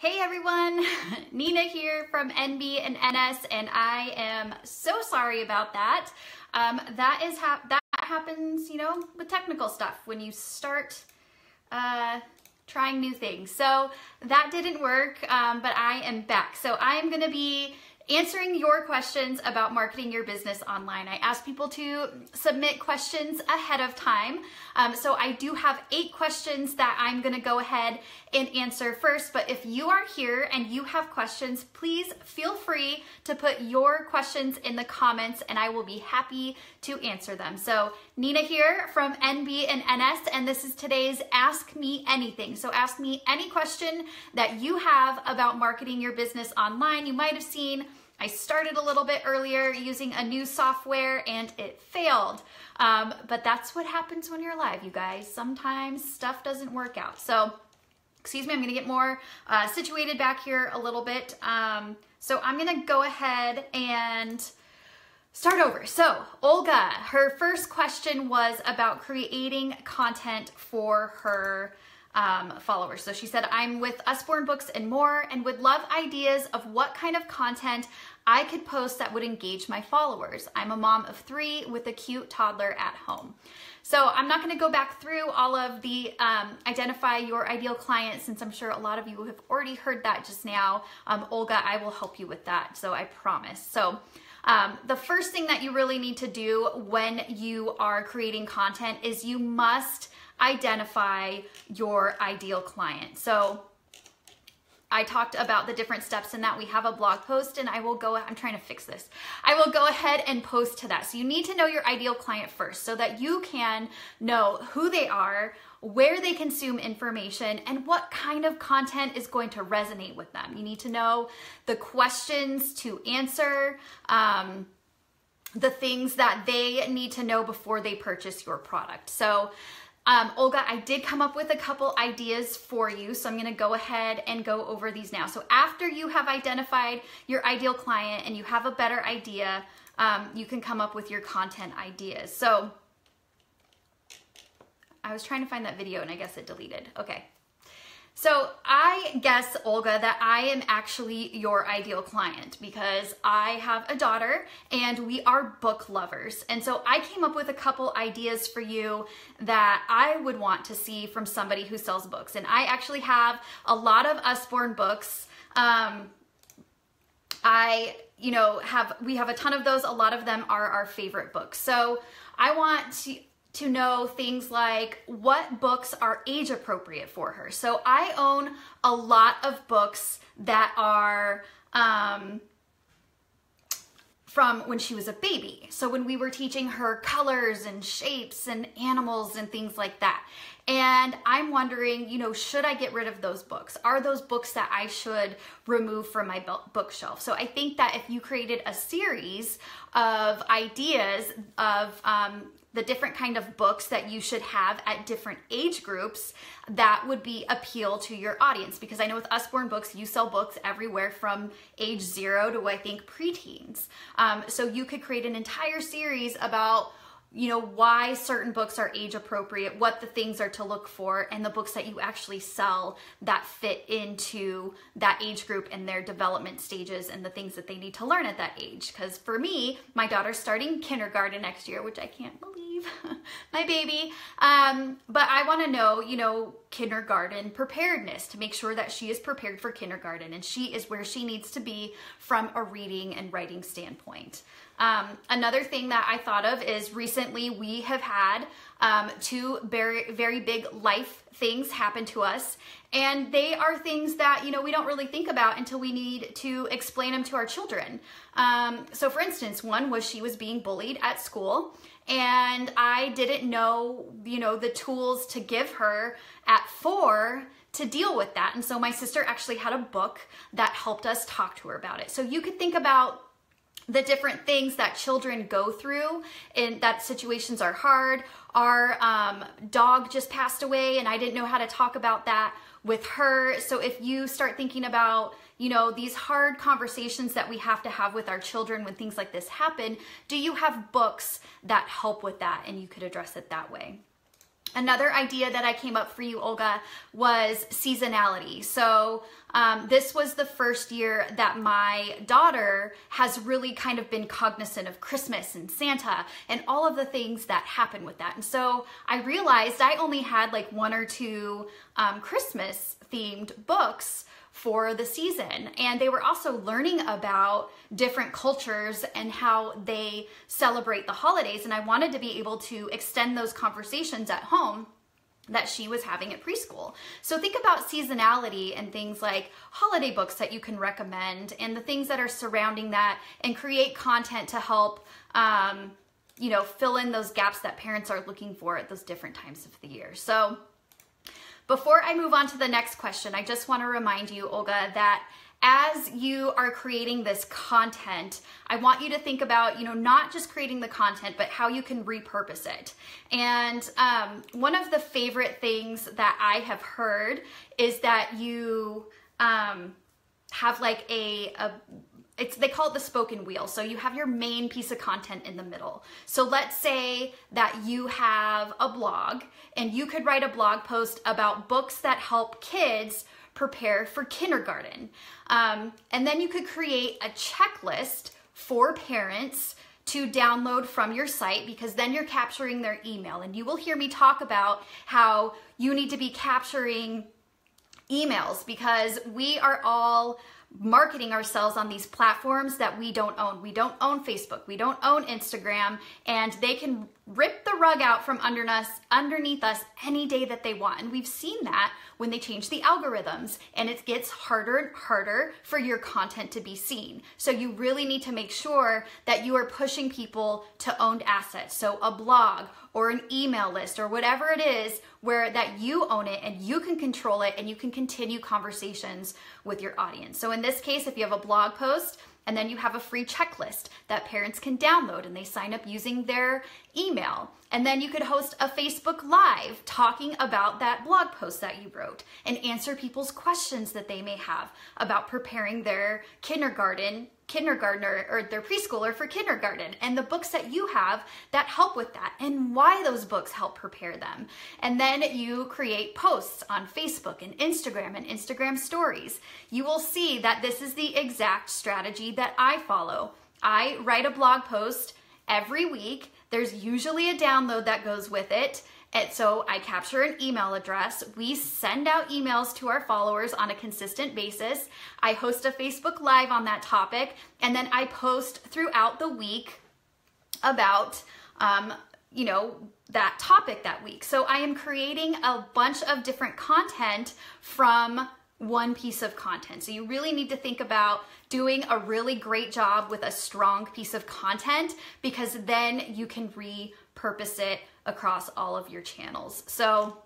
Hey everyone, Nina here from nb&ns, and I am so sorry about that. That happens, with technical stuff when you start trying new things. So that didn't work, but I am back. So I'm going to be answering your questions about marketing your business online. I asked people to submit questions ahead of time. So I do have 8 questions that I'm gonna go ahead and answer first. But if you are here and you have questions, please feel free to put your questions in the comments and I will be happy to answer them. So Nina here from nb&ns, and this is today's Ask Me Anything. So ask me any question that you have about marketing your business online. You might have seen I started a little bit earlier using a new software and it failed. But that's what happens when you're live, you guys. Sometimes stuff doesn't work out. So, excuse me, I'm gonna get more situated back here a little bit. So I'm gonna go ahead and start over. So Olga, her first question was about creating content for her followers. So she said, I'm with Usborne Books and More and would love ideas of what kind of content I could post that would engage my followers. I'm a mom of 3 with a cute toddler at home. So I'm not going to go back through all of the identify your ideal client, since I'm sure a lot of you have already heard that just now. Olga, I will help you with that, so I promise. So the first thing that you really need to do when you are creating content is you must identify your ideal client. So I talked about the different steps in that. We have a blog post and I'm trying to fix this. I will go ahead and post to that. So you need to know your ideal client first so that you can know who they are, where they consume information, and what kind of content is going to resonate with them. You need to know the questions to answer, the things that they need to know before they purchase your product. So Olga, I did come up with a couple ideas for you, so I'm going to go ahead and go over these now. So after you have identified your ideal client and you have a better idea, you can come up with your content ideas. So I was trying to find that video and I guess it deleted. Okay. So I guess, Olga, that I am actually your ideal client because I have a daughter and we are book lovers. And so I came up with a couple ideas for you that I would want to see from somebody who sells books. And I actually have a lot of Usborne books. We have a ton of those. A lot of them are our favorite books. So I want to know things like what books are age appropriate for her. So I own a lot of books that are from when she was a baby. So when we were teaching her colors and shapes and animals and things like that. And I'm wondering, should I get rid of those books? Are those books that I should remove from my bookshelf? So I think that if you created a series of ideas of the different kind of books that you should have at different age groups, that would be appeal to your audience. Because I know with Usborne Books, you sell books everywhere from age 0 to I think preteens. So you could create an entire series about why certain books are age appropriate, what the things are to look for, and the books that you actually sell that fit into that age group and their development stages and the things that they need to learn at that age. Because for me, my daughter's starting kindergarten next year, which I can't believe, my baby. But I want to know, kindergarten preparedness to make sure that she is prepared for kindergarten and she is where she needs to be from a reading and writing standpoint. Another thing that I thought of is recently we have had 2 very, very big life things happen to us. And they are things that, we don't really think about until we need to explain them to our children. So for instance, one was she was being bullied at school and I didn't know, the tools to give her at 4 to deal with that. And so my sister actually had a book that helped us talk to her about it. So you could think about the different things that children go through and that situations are hard. Our dog just passed away and I didn't know how to talk about that with her. So if you start thinking about, these hard conversations that we have to have with our children when things like this happen, do you have books that help with that? And you could address it that way. Another idea that I came up for you, Olga, was seasonality. So this was the first year that my daughter has really kind of been cognizant of Christmas and Santa and all of the things that happen with that. And so I realized I only had like 1 or 2 Christmas themed books for the season. And they were also learning about different cultures and how they celebrate the holidays. And I wanted to be able to extend those conversations at home that she was having at preschool. So think about seasonality and things like holiday books that you can recommend and the things that are surrounding that, and create content to help you know, fill in those gaps that parents are looking for at those different times of the year. So before I move on to the next question, I just want to remind you, Olga, that as you are creating this content, I want you to think about, you know, not just creating the content, but how you can repurpose it. And one of the favorite things that I have heard is that you have like they call it the spoken wheel. So you have your main piece of content in the middle. So let's say that you have a blog, and you could write a blog post about books that help kids prepare for kindergarten. And then you could create a checklist for parents to download from your site, because then you're capturing their email. And you will hear me talk about how you need to be capturing emails, because we are all marketing ourselves on these platforms that we don't own. We don't own Facebook. We don't own Instagram, and they can rip the rug out from underneath us any day that they want. And we've seen that when they change the algorithms, and it gets harder and harder for your content to be seen. So you really need to make sure that you are pushing people to owned assets. So a blog or an email list or whatever it is, where that you own it and you can control it and you can continue conversations with your audience. So in this case, if you have a blog post and then you have a free checklist that parents can download and they sign up using their email, and then you could host a Facebook Live talking about that blog post that you wrote and answer people's questions that they may have about preparing their kindergartner or their preschooler for kindergarten, and the books that you have that help with that and why those books help prepare them. And then you create posts on Facebook and Instagram stories. You will see that this is the exact strategy that I follow. I write a blog post every week. There's usually a download that goes with it. And so I capture an email address. We send out emails to our followers on a consistent basis. I host a Facebook Live on that topic, and then I post throughout the week about, you know, that topic that week. So I am creating a bunch of different content from one piece of content. So you really need to think about doing a really great job with a strong piece of content, because then you can repurpose it across all of your channels. So,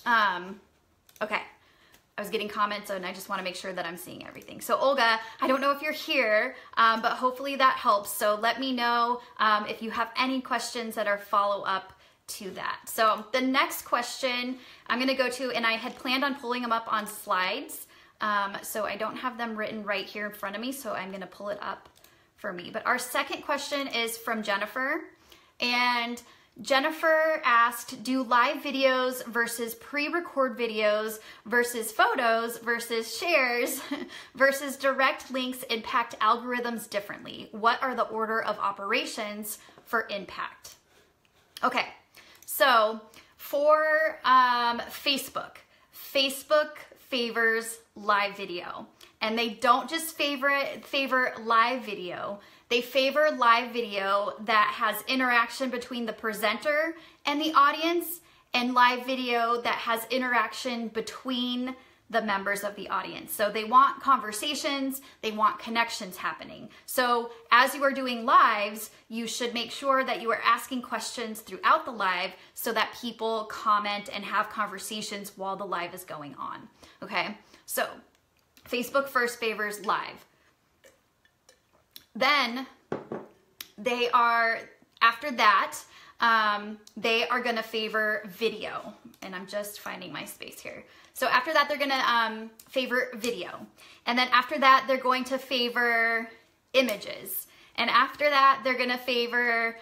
okay. I was getting comments and I just want to make sure that I'm seeing everything. So Olga, I don't know if you're here, but hopefully that helps. So let me know if you have any questions that are follow up to that. So the next question I'm going to go to, and I had planned on pulling them up on slides. So I don't have them written right here in front of me. So I'm going to pull it up for me. But our second question is from Jennifer, and Jennifer asked, do live videos versus pre-record videos versus photos versus shares versus direct links impact algorithms differently? What are the order of operations for impact? Okay, so for Facebook favors live video, and they don't just favor live video. They favor live video that has interaction between the presenter and the audience, and live video that has interaction between the members of the audience. So they want conversations, they want connections happening. So as you are doing lives, you should make sure that you are asking questions throughout the live so that people comment and have conversations while the live is going on. Okay, so Facebook first favors live. Then they are, after that, they are gonna favor video. And I'm just finding my space here. So after that, they're gonna favor video. And then after that, they're going to favor images. And after that, they're gonna favor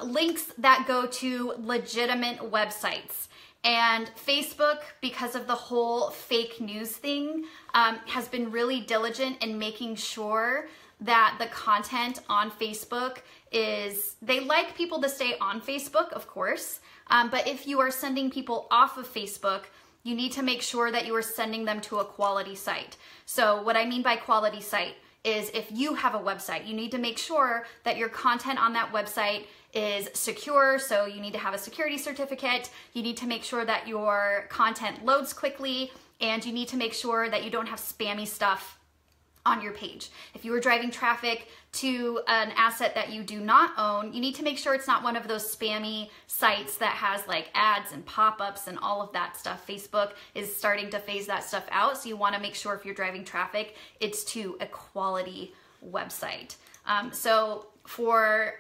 links that go to legitimate websites. And Facebook, because of the whole fake news thing, has been really diligent in making sure that the content on Facebook they like people to stay on Facebook, of course, but if you are sending people off of Facebook, you need to make sure that you are sending them to a quality site. So what I mean by quality site is if you have a website, you need to make sure that your content on that website is secure. So you need to have a security certificate. You need to make sure that your content loads quickly, and you need to make sure that you don't have spammy stuff on your page. If you are driving traffic to an asset that you do not own, you need to make sure it's not one of those spammy sites that has like ads and pop-ups and all of that stuff. Facebook is starting to phase that stuff out. So you want to make sure if you're driving traffic, it's to a quality website. So for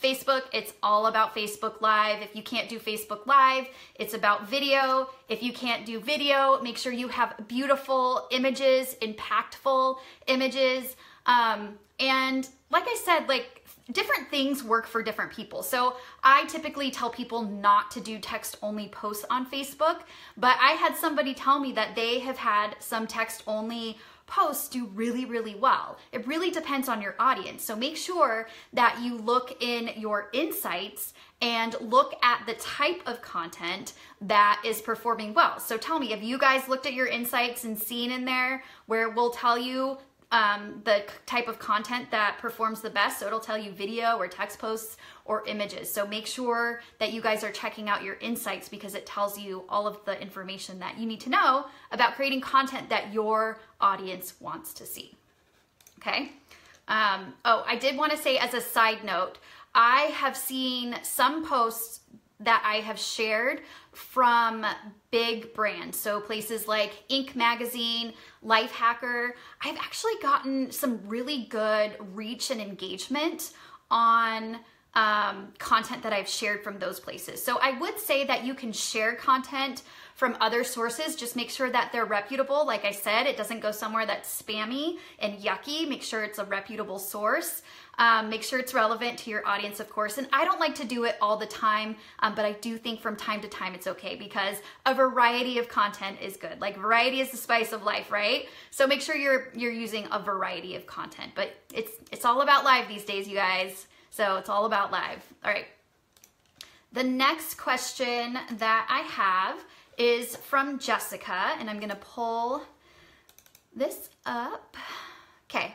Facebook, it's all about Facebook Live. If you can't do Facebook Live, it's about video. If you can't do video, make sure you have beautiful images, impactful images. And like I said, like different things work for different people. So I typically tell people not to do text-only posts on Facebook, but I had somebody tell me that they have had some text-only posts do really, really well. It really depends on your audience. So make sure that you look in your insights and look at the type of content that is performing well. So tell me, have you guys looked at your insights and seen in there where we'll tell you the type of content that performs the best? So it'll tell you video or text posts or images. So make sure that you guys are checking out your insights, because it tells you all of the information that you need to know about creating content that your audience wants to see. Okay. Oh, I did want to say as a side note, I have seen some posts that I have shared from big brands. So places like Inc. Magazine, Life Hacker. I've actually gotten some really good reach and engagement on content that I've shared from those places. So I would say that you can share content from other sources. Just make sure that they're reputable. Like I said, it doesn't go somewhere that's spammy and yucky. Make sure it's a reputable source. Make sure it's relevant to your audience, of course. And I don't like to do it all the time, but I do think from time to time it's okay, because a variety of content is good. Like variety is the spice of life, right? So make sure you're using a variety of content. But it's all about live these days, you guys. So it's all about live. All right. The next question that I have is from Jessica, and I'm gonna pull this up. Okay.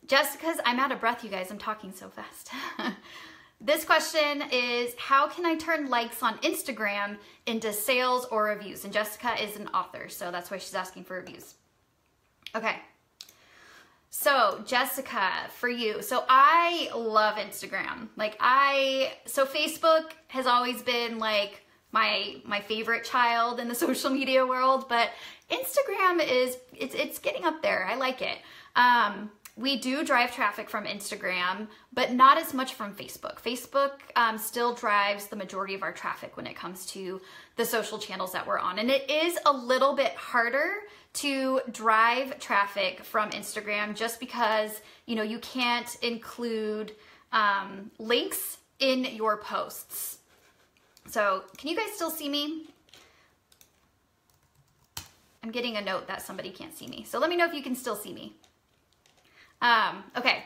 Jessica's, I'm out of breath, you guys. I'm talking so fast. This question is, how can I turn likes on Instagram into sales or reviews? And Jessica is an author, so that's why she's asking for reviews. Okay. So Jessica, for you, so I love Instagram. So Facebook has always been like my favorite child in the social media world, but Instagram it's getting up there. I like it. We do drive traffic from Instagram, but not as much from Facebook. Facebook still drives the majority of our traffic when it comes to the social channels that we're on. And it is a little bit harder to drive traffic from Instagram just because, you know, you can't include links in your posts. So can you guys still see me? I'm getting a note that somebody can't see me. So let me know if you can still see me. Okay,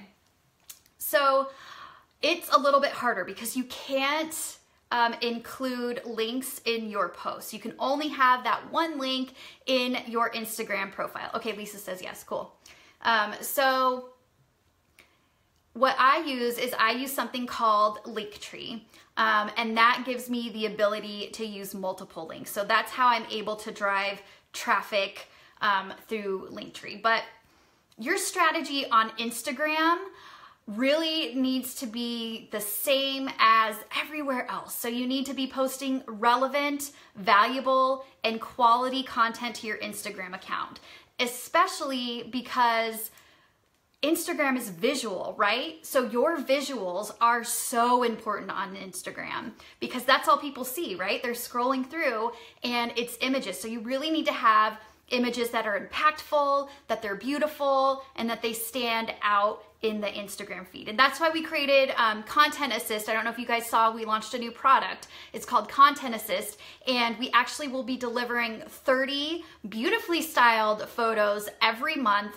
so it's a little bit harder because you can't include links in your posts. You can only have that one link in your Instagram profile. Okay, Lisa says yes, cool. So what I use something called Linktree, and that gives me the ability to use multiple links. So that's how I'm able to drive traffic through Linktree. But your strategy on Instagram really needs to be the same as everywhere else. So you need to be posting relevant, valuable, and quality content to your Instagram account, especially because Instagram is visual, right? So your visuals are so important on Instagram because that's all people see, right? They're scrolling through and it's images. So you really need to have images that are impactful, that they're beautiful, and that they stand out in the Instagram feed. And that's why we created Content Assist. I don't know if you guys saw, we launched a new product. It's called Content Assist, and we actually will be delivering 30 beautifully styled photos every month,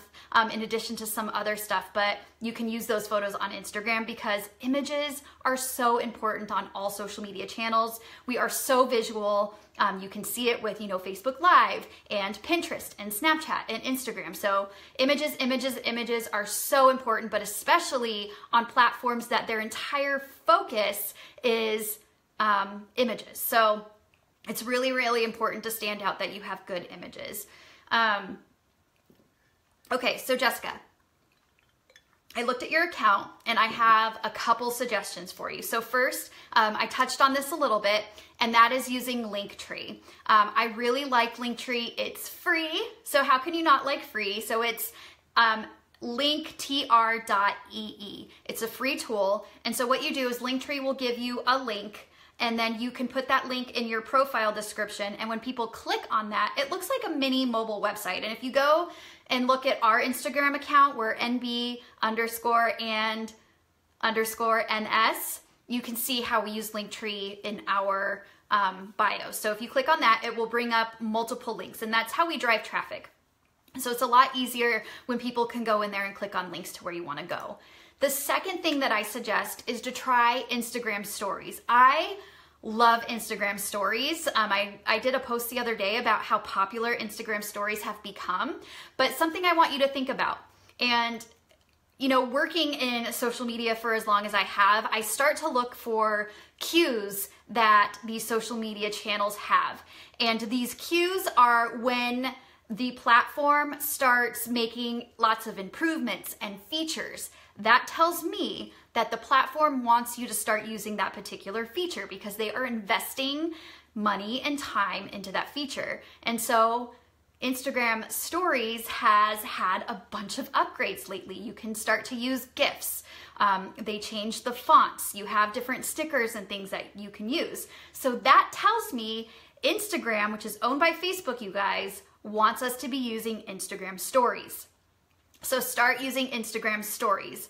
in addition to some other stuff. But you can use those photos on Instagram because images are so important on all social media channels. We are so visual. You can see it with, Facebook Live and Pinterest and Snapchat and Instagram. So images are so important, but especially on platforms that their entire focus is images. So it's really, really important to stand out that you have good images. Okay, so Jessica, I looked at your account and I have a couple suggestions for you. So first, I touched on this a little bit, and that is using Linktree. I really like Linktree. It's free, so how can you not like free? So it's linktr.ee. It's a free tool, and so what you do is Linktree will give you a link, and then you can put that link in your profile description, and when people click on that, it looks like a mini mobile website. And if you go and look at our Instagram account, we're nb_and_ns, you can see how we use Linktree in our bio. So if you click on that, it will bring up multiple links, and that's how we drive traffic. So it's a lot easier when people can go in there and click on links to where you want to go. The second thing that I suggest is to try Instagram stories. I love Instagram stories. I did a post the other day about how popular Instagram stories have become, but something I want you to think about. And working in social media for as long as I have, I start to look for cues that these social media channels have. And these cues are when the platform starts making lots of improvements and features. That tells me that the platform wants you to start using that particular feature because they are investing money and time into that feature. And so Instagram Stories has had a bunch of upgrades lately. You can start to use GIFs. They changed the fonts. You have different stickers and things that you can use. So that tells me Instagram, which is owned by Facebook, you guys, wants us to be using Instagram Stories. So start using Instagram Stories.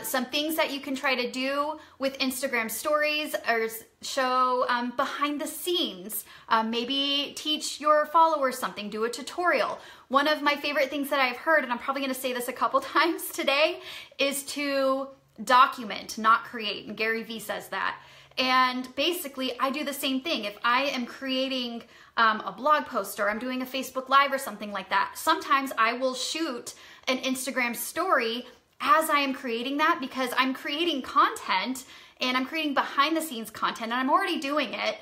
Some things that you can try to do with Instagram Stories are show behind the scenes. Maybe teach your followers something, do a tutorial. One of my favorite things that I've heard, and I'm probably gonna say this a couple times today, is to document, not create. And Gary Vee says that. And basically, I do the same thing. If I am creating a blog post or I'm doing a Facebook Live or something like that, sometimes I will shoot an Instagram story as I am creating that because I'm creating content and I'm creating behind the scenes content and I'm already doing it.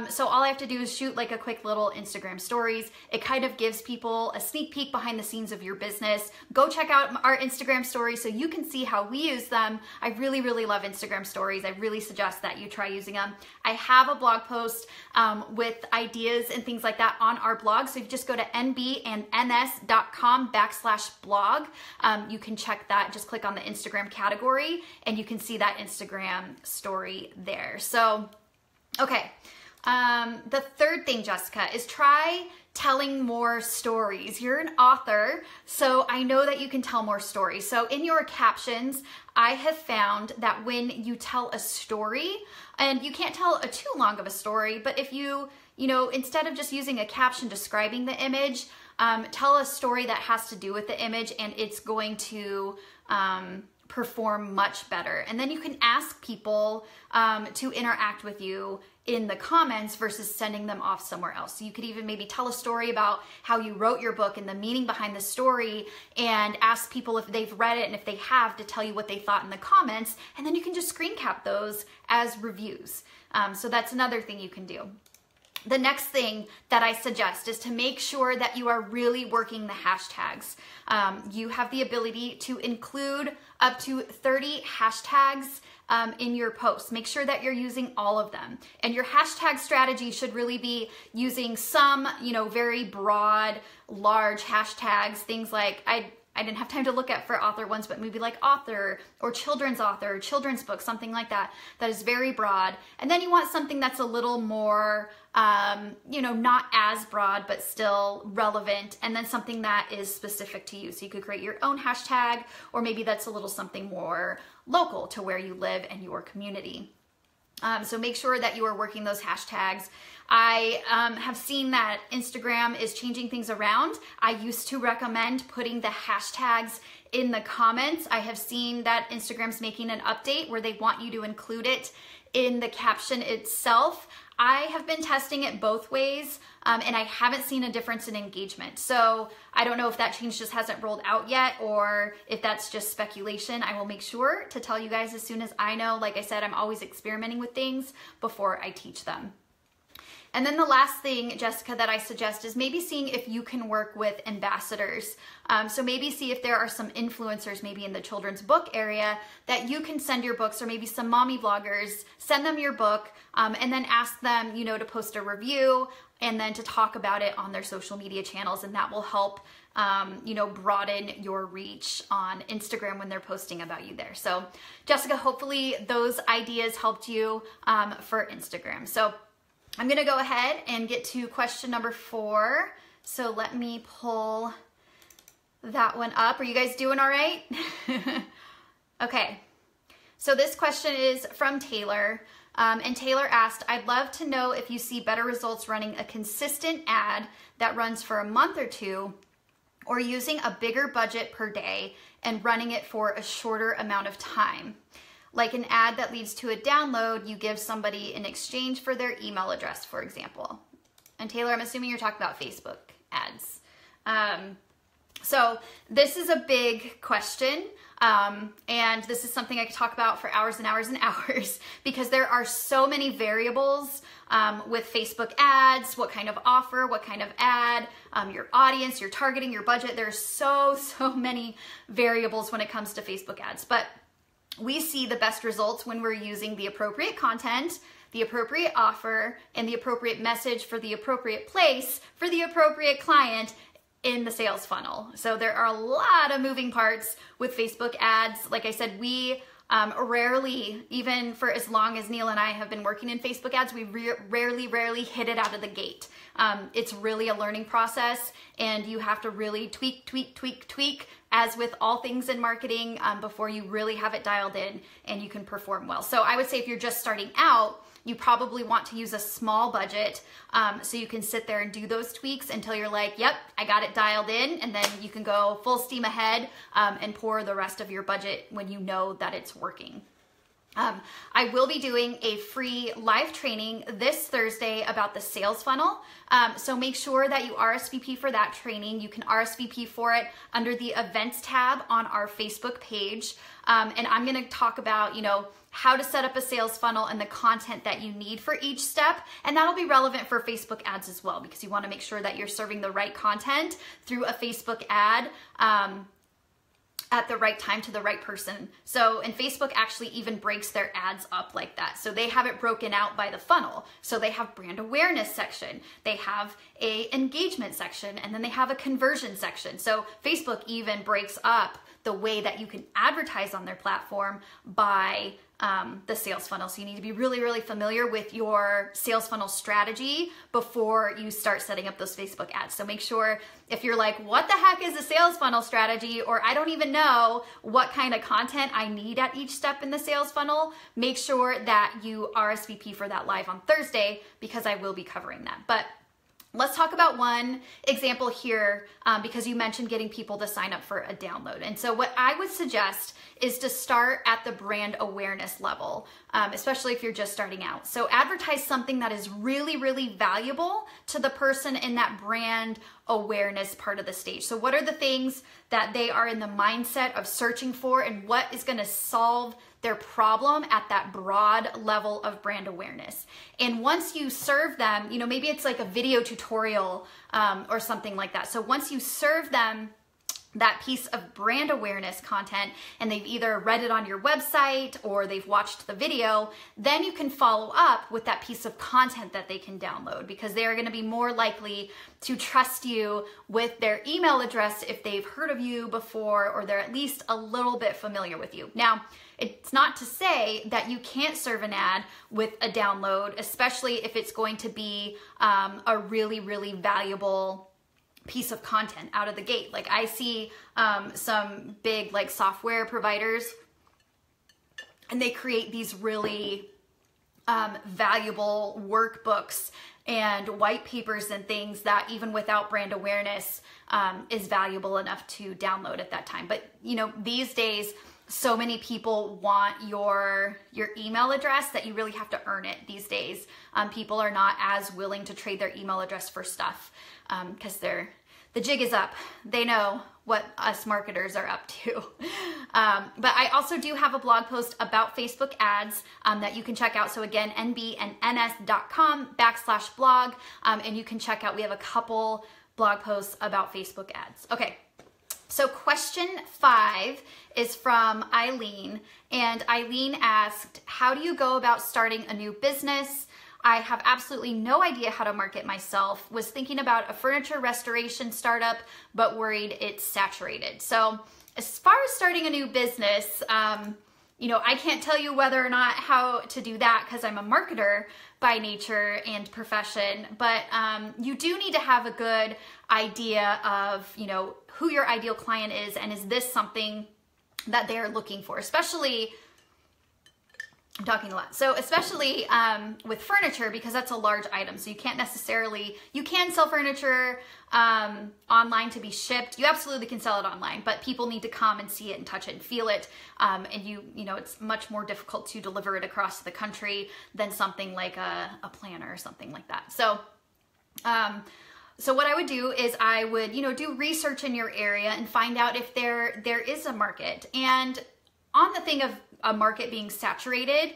So all I have to do is shoot like a quick little Instagram stories. It kind of gives people a sneak peek behind the scenes of your business. Go check out our Instagram stories so you can see how we use them. I really, really love Instagram stories. I really suggest that you try using them. I have a blog post with ideas and things like that on our blog. So if you just go to nb&ns.com/blog, you can check that. Just click on the Instagram category and you can see that Instagram story there. So, okay. The third thing, Jessica, is try telling more stories. You're an author, so I know that you can tell more stories. So in your captions, I have found that when you tell a story, and you can't tell a too long of a story, but if you instead of just using a caption describing the image, tell a story that has to do with the image and it's going to perform much better. And then you can ask people to interact with you in the comments versus sending them off somewhere else. So you could even maybe tell a story about how you wrote your book and the meaning behind the story and ask people if they've read it and if they have to tell you what they thought in the comments. And then you can just screen cap those as reviews. So that's another thing you can do. The next thing that I suggest is to make sure that you are really working the hashtags. You have the ability to include up to 30 hashtags in your posts. Make sure that you're using all of them. And your hashtag strategy should really be using some, very broad, large hashtags, things like, I didn't have time to look at for author ones, but maybe like author or children's book, something like that, that is very broad. And then you want something that's a little more you know, not as broad, but still relevant, and then something that is specific to you. So you could create your own hashtag, or maybe that's a little something more local to where you live and your community. So make sure that you are working those hashtags. I have seen that Instagram is changing things around. I used to recommend putting the hashtags in the comments. I have seen that Instagram's making an update where they want you to include it in the caption itself. I have been testing it both ways, and I haven't seen a difference in engagement. So I don't know if that change just hasn't rolled out yet, or if that's just speculation. I will make sure to tell you guys as soon as I know. Like I said, I'm always experimenting with things before I teach them. And then the last thing, Jessica, that I suggest is maybe seeing if you can work with ambassadors. So maybe see if there are some influencers maybe in the children's book area that you can send your books, or maybe some mommy bloggers, send them your book, and then ask them, you know, to post a review and then to talk about it on their social media channels. And that will help, you know, broaden your reach on Instagram when they're posting about you there. So Jessica, hopefully those ideas helped you for Instagram. So I'm gonna go ahead and get to question number 4. So let me pull that one up. Are you guys doing all right? Okay, so this question is from Taylor. And Taylor asked, I'd love to know if you see better results running a consistent ad that runs for a month or 2, or using a bigger budget per day and running it for a shorter amount of time. Like an ad that leads to a download you give somebody in exchange for their email address, for example. And Taylor, I'm assuming you're talking about Facebook ads. So this is a big question. And this is something I could talk about for hours and hours and hours, because there are so many variables with Facebook ads, what kind of offer, what kind of ad, your audience, your targeting, your budget. There's so many variables when it comes to Facebook ads. But we see the best results when we're using the appropriate content, the appropriate offer, and the appropriate message for the appropriate place for the appropriate client in the sales funnel. So there are a lot of moving parts with Facebook ads. Like I said, we rarely, even for as long as Neil and I have been working in Facebook ads, we rarely hit it out of the gate. It's really a learning process, and you have to really tweak, as with all things in marketing, before you really have it dialed in and you can perform well. So I would say if you're just starting out, you probably want to use a small budget, so you can sit there and do those tweaks until you're like, yep, I got it dialed in, and then you can go full steam ahead and pour the rest of your budget when you know that it's working. I will be doing a free live training this Thursday about the sales funnel. So make sure that you RSVP for that training. You can RSVP for it under the events tab on our Facebook page. And I'm going to talk about, you know, how to set up a sales funnel and the content that you need for each step. And that'll be relevant for Facebook ads as well, because you want to make sure that you're serving the right content through a Facebook ad at the right time to the right person. So, and Facebook actually even breaks their ads up like that. So they have it broken out by the funnel. So they have brand awareness section, they have a engagement section, and then they have a conversion section. So Facebook even breaks up the way that you can advertise on their platform by the sales funnel. So you need to be really familiar with your sales funnel strategy before you start setting up those Facebook ads. So make sure, if you're like, what the heck is a sales funnel strategy, or I don't even know what kind of content I need at each step in the sales funnel, make sure that you RSVP for that live on Thursday, because I will be covering that. But let's talk about one example here, because you mentioned getting people to sign up for a download. And so what I would suggest is to start at the brand awareness level, especially if you're just starting out. So advertise something that is really valuable to the person in that brand awareness part of the stage. So what are the things that they are in the mindset of searching for, and what is going to solve their problem at that broad level of brand awareness? And once you serve them, you know, maybe it's like a video tutorial or something like that. So once you serve them that piece of brand awareness content and they've either read it on your website or they've watched the video, then you can follow up with that piece of content that they can download, because they are going to be more likely to trust you with their email address if they've heard of you before or they're at least a little bit familiar with you. Now, it's not to say that you can't serve an ad with a download, especially if it's going to be a really, really valuable piece of content out of the gate. Like I see some big like software providers, and they create these really valuable workbooks and white papers and things that even without brand awareness is valuable enough to download at that time. But you know, these days, so many people want your email address that you really have to earn it these days. People are not as willing to trade their email address for stuff because the jig is up. They know what us marketers are up to. But I also do have a blog post about Facebook ads that you can check out. So again, nb&ns.com/blog. And you can check out, we have a couple blog posts about Facebook ads. Okay. So question 5 is from Eileen, and Eileen asked, how do you go about starting a new business? I have absolutely no idea how to market myself. Was thinking about a furniture restoration startup, but worried it's saturated. So as far as starting a new business, you know, I can't tell you whether or not how to do that because I'm a marketer by nature and profession, but you do need to have a good idea of, you know, who your ideal client is and is this something that they're looking for, especially, I'm talking a lot. So especially with furniture, because that's a large item. So you can't necessarily, you can sell furniture online to be shipped. You absolutely can sell it online, but people need to come and see it and touch it and feel it. And you know, it's much more difficult to deliver it across the country than something like a planner or something like that. So, so what I would do is I would, you know, do research in your area and find out if there is a market. And on the thing of a market being saturated,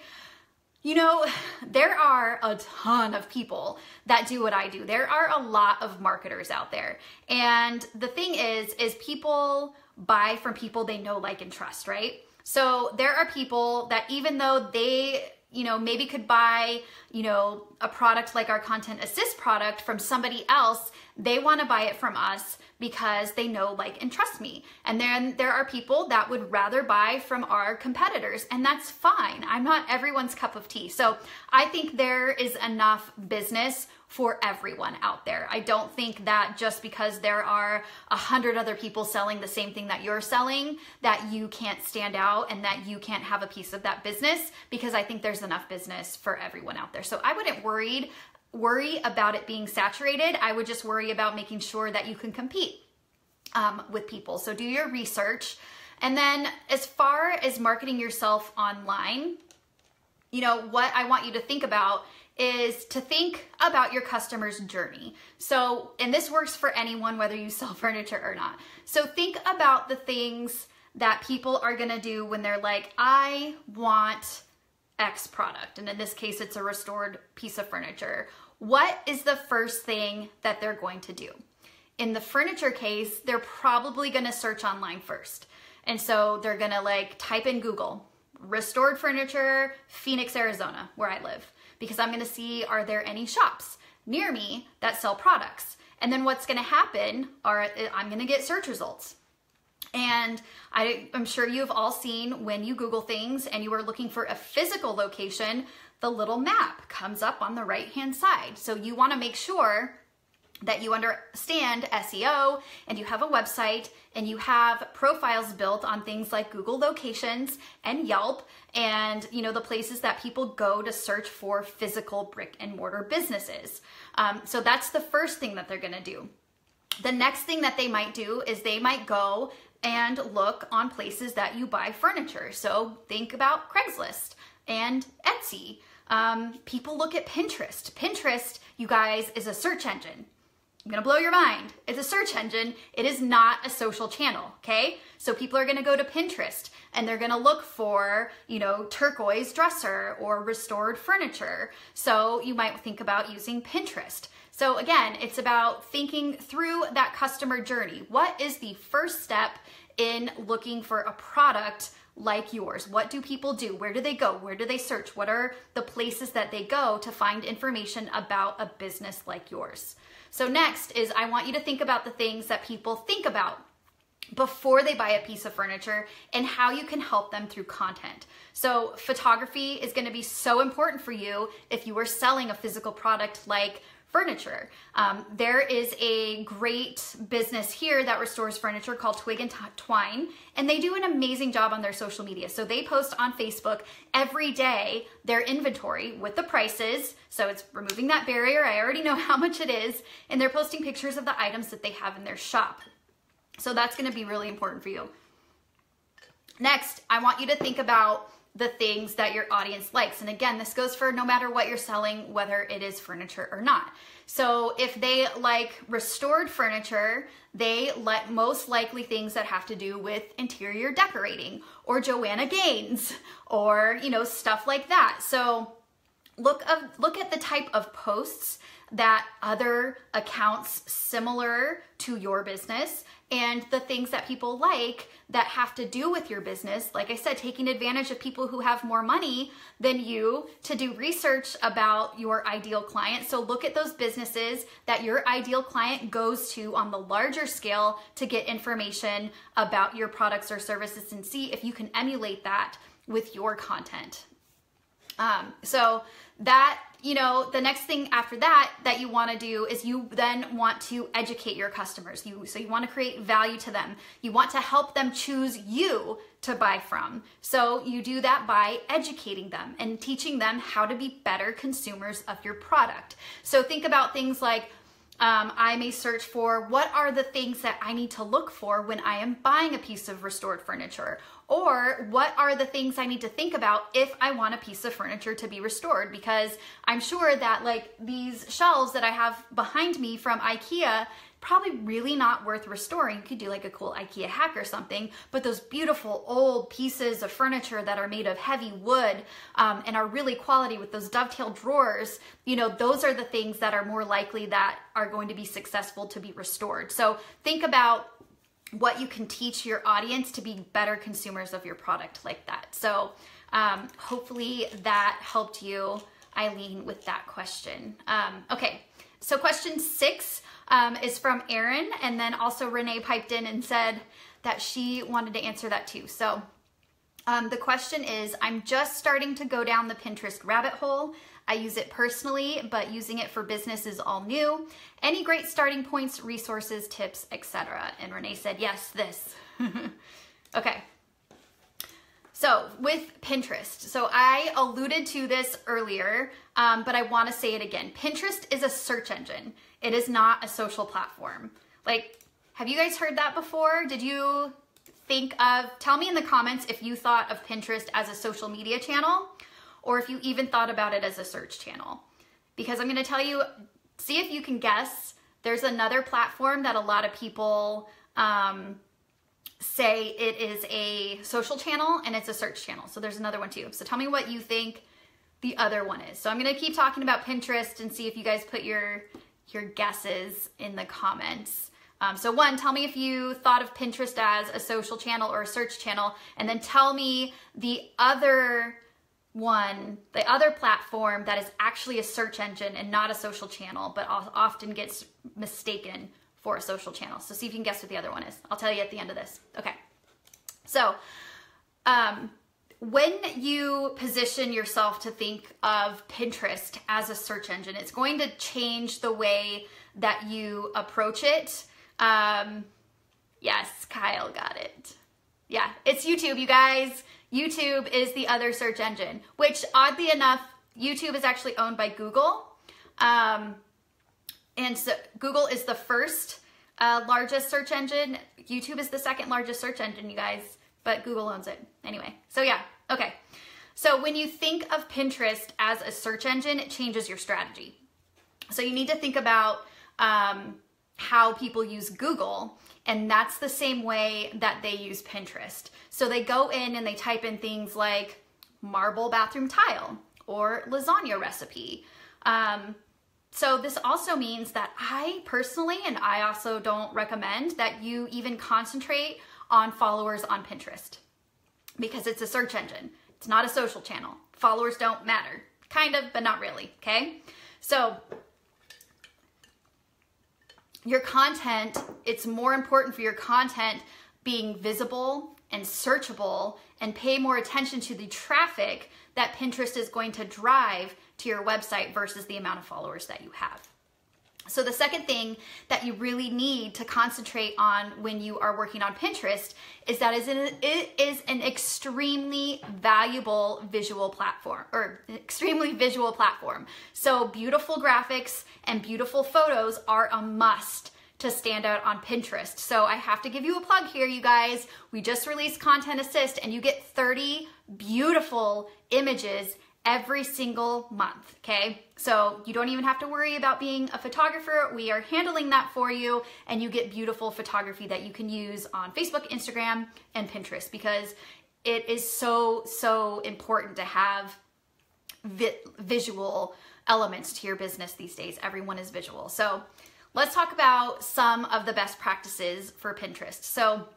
you know, there are a ton of people that do what I do. There are a lot of marketers out there. And the thing is people buy from people they know, like, and trust, right? So there are people that even though they, you know, maybe could buy, you know, a product like our Content Assist product from somebody else, they want to buy it from us because they know, like, and trust me. And then there are people that would rather buy from our competitors, and that's fine. I'm not everyone's cup of tea. So I think there is enough business for everyone out there. I don't think that just because there are 100 other people selling the same thing that you're selling, that you can't stand out and that you can't have a piece of that business, because I think there's enough business for everyone out there. So I wouldn't worry about it being saturated. I would just worry about making sure that you can compete with people. So do your research. And then as far as marketing yourself online, you know, what I want you to think about is to think about your customer's journey. So, and this works for anyone, whether you sell furniture or not. So think about the things that people are gonna do when they're like, I want X product. And in this case, it's a restored piece of furniture. What is the first thing that they're going to do? In the furniture case, they're probably gonna search online first. And so they're gonna like type in Google, restored furniture, Phoenix, Arizona, where I live, because I'm gonna see, are there any shops near me that sell products? And then what's gonna happen are I'm gonna get search results. And I'm sure you've all seen when you Google things and you are looking for a physical location, the little map comes up on the right-hand side. So you wanna make sure that you understand SEO and you have a website and you have profiles built on things like Google Locations and Yelp and, you know, the places that people go to search for physical brick and mortar businesses. So that's the first thing that they're gonna do. The next thing that they might do is they might go and look on places that you buy furniture. So think about Craigslist and Etsy. People look at Pinterest. Pinterest, you guys, is a search engine. I'm gonna blow your mind. It's a search engine. It is not a social channel, okay? So people are gonna go to Pinterest and they're gonna look for, you know, turquoise dresser or restored furniture. So you might think about using Pinterest. So again, it's about thinking through that customer journey. What is the first step in looking for a product like yours? What do people do? Where do they go? Where do they search? What are the places that they go to find information about a business like yours? So next is I want you to think about the things that people think about before they buy a piece of furniture and how you can help them through content. So photography is going to be so important for you if you are selling a physical product like furniture. There is a great business here that restores furniture called Twig and Twine, and they do an amazing job on their social media. So they post on Facebook every day their inventory with the prices. So it's removing that barrier. I already know how much it is, and they're posting pictures of the items that they have in their shop. So that's going to be really important for you. Next, I want you to think about the things that your audience likes. And again, this goes for no matter what you're selling, whether it is furniture or not. So if they like restored furniture, they like most likely things that have to do with interior decorating or Joanna Gaines or, you know, stuff like that. So look at the type of posts that other accounts similar to your business and the things that people like that have to do with your business. Like I said, taking advantage of people who have more money than you to do research about your ideal client. So look at those businesses that your ideal client goes to on the larger scale to get information about your products or services and see if you can emulate that with your content. So that, you know, the next thing after that you want to do is you then want to educate your customers. So you want to create value to them. You want to help them choose you to buy from. So you do that by educating them and teaching them how to be better consumers of your product. So think about things like, I may search for what are the things that I need to look for when I am buying a piece of restored furniture, or what are the things I need to think about if I want a piece of furniture to be restored, because I'm sure that like these shelves that I have behind me from IKEA, probably really not worth restoring. You could do like a cool IKEA hack or something, but those beautiful old pieces of furniture that are made of heavy wood and are really quality with those dovetail drawers, you know, those are the things that are more likely that are going to be successful to be restored. So think about what you can teach your audience to be better consumers of your product like that. So hopefully that helped you, Eileen, with that question. Okay, so question 6 is from Erin, and then also Renee piped in and said that she wanted to answer that too. So the question is, I'm just starting to go down the Pinterest rabbit hole. I use it personally, but using it for business is all new. Any great starting points, resources, tips, etc.? And Renee said, yes, this. Okay. So with Pinterest, so I alluded to this earlier, but I want to say it again. Pinterest is a search engine. It is not a social platform. Like, have you guys heard that before? Did you think of, tell me in the comments if you thought of Pinterest as a social media channel, or if you even thought about it as a search channel. Because I'm going to tell you, see if you can guess. There's another platform that a lot of people say it is a social channel and it's a search channel. So there's another one too. So tell me what you think the other one is. So I'm going to keep talking about Pinterest and see if you guys put your guesses in the comments. So one, tell me if you thought of Pinterest as a social channel or a search channel, and then tell me the other one, the other platform that is actually a search engine and not a social channel, but often gets mistaken for a social channel. So see if you can guess what the other one is. I'll tell you at the end of this. Okay. So when you position yourself to think of Pinterest as a search engine, it's going to change the way that you approach it. Yes, Kyle got it. Yeah, it's YouTube, you guys. YouTube is the other search engine, which oddly enough, YouTube is actually owned by Google. And so Google is the first largest search engine. YouTube is the second largest search engine, you guys, but Google owns it. Anyway, so yeah, okay. So when you think of Pinterest as a search engine, it changes your strategy. So you need to think about how people use Google, and that's the same way that they use Pinterest. So they go in and they type in things like marble bathroom tile or lasagna recipe. So this also means that I personally, and I also don't recommend that you even concentrate on followers on Pinterest because it's a search engine. It's not a social channel. Followers don't matter. Kind of, but not really, okay? So your content, it's more important for your content being visible and searchable and pay more attention to the traffic that Pinterest is going to drive to your website versus the amount of followers that you have. So the second thing that you really need to concentrate on when you are working on Pinterest is that it is an extremely valuable visual platform, or extremely visual platform. So beautiful graphics and beautiful photos are a must to stand out on Pinterest. So I have to give you a plug here, you guys. We just released Content Assist and you get 30 beautiful images every single month, okay? So you don't even have to worry about being a photographer. We are handling that for you, and you get beautiful photography that you can use on Facebook, Instagram, and Pinterest, because it is so important to have visual elements to your business these days. Everyone is visual. So let's talk about some of the best practices for Pinterest. So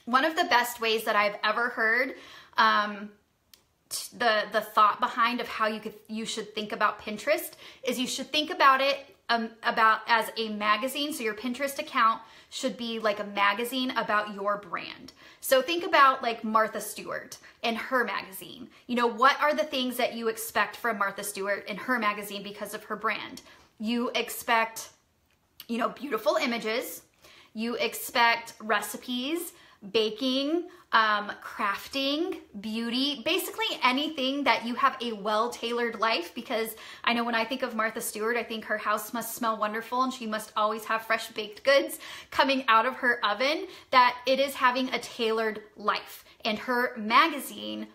one of the best ways that I've ever heard, the thought behind of how you should think about Pinterest is you should think about it as a magazine. So your Pinterest account should be like a magazine about your brand. So think about like Martha Stewart and her magazine. You know, what are the things that you expect from Martha Stewart and her magazine because of her brand? You expect, you know, beautiful images. You expect recipes, baking, crafting, beauty, basically anything that you have a well-tailored life, because I know when I think of Martha Stewart, I think her house must smell wonderful and she must always have fresh baked goods coming out of her oven, that it is having a tailored life. And her magazine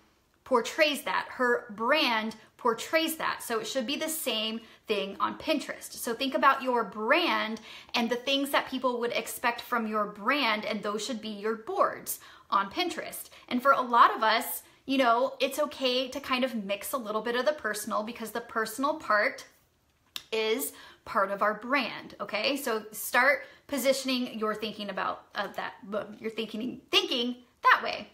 portrays that. Her brand portrays that. So it should be the same thing on Pinterest. So think about your brand and the things that people would expect from your brand, and those should be your boards on Pinterest. And for a lot of us, you know, it's okay to kind of mix a little bit of the personal, because the personal part is part of our brand, okay? So start positioning your thinking about you're thinking that way.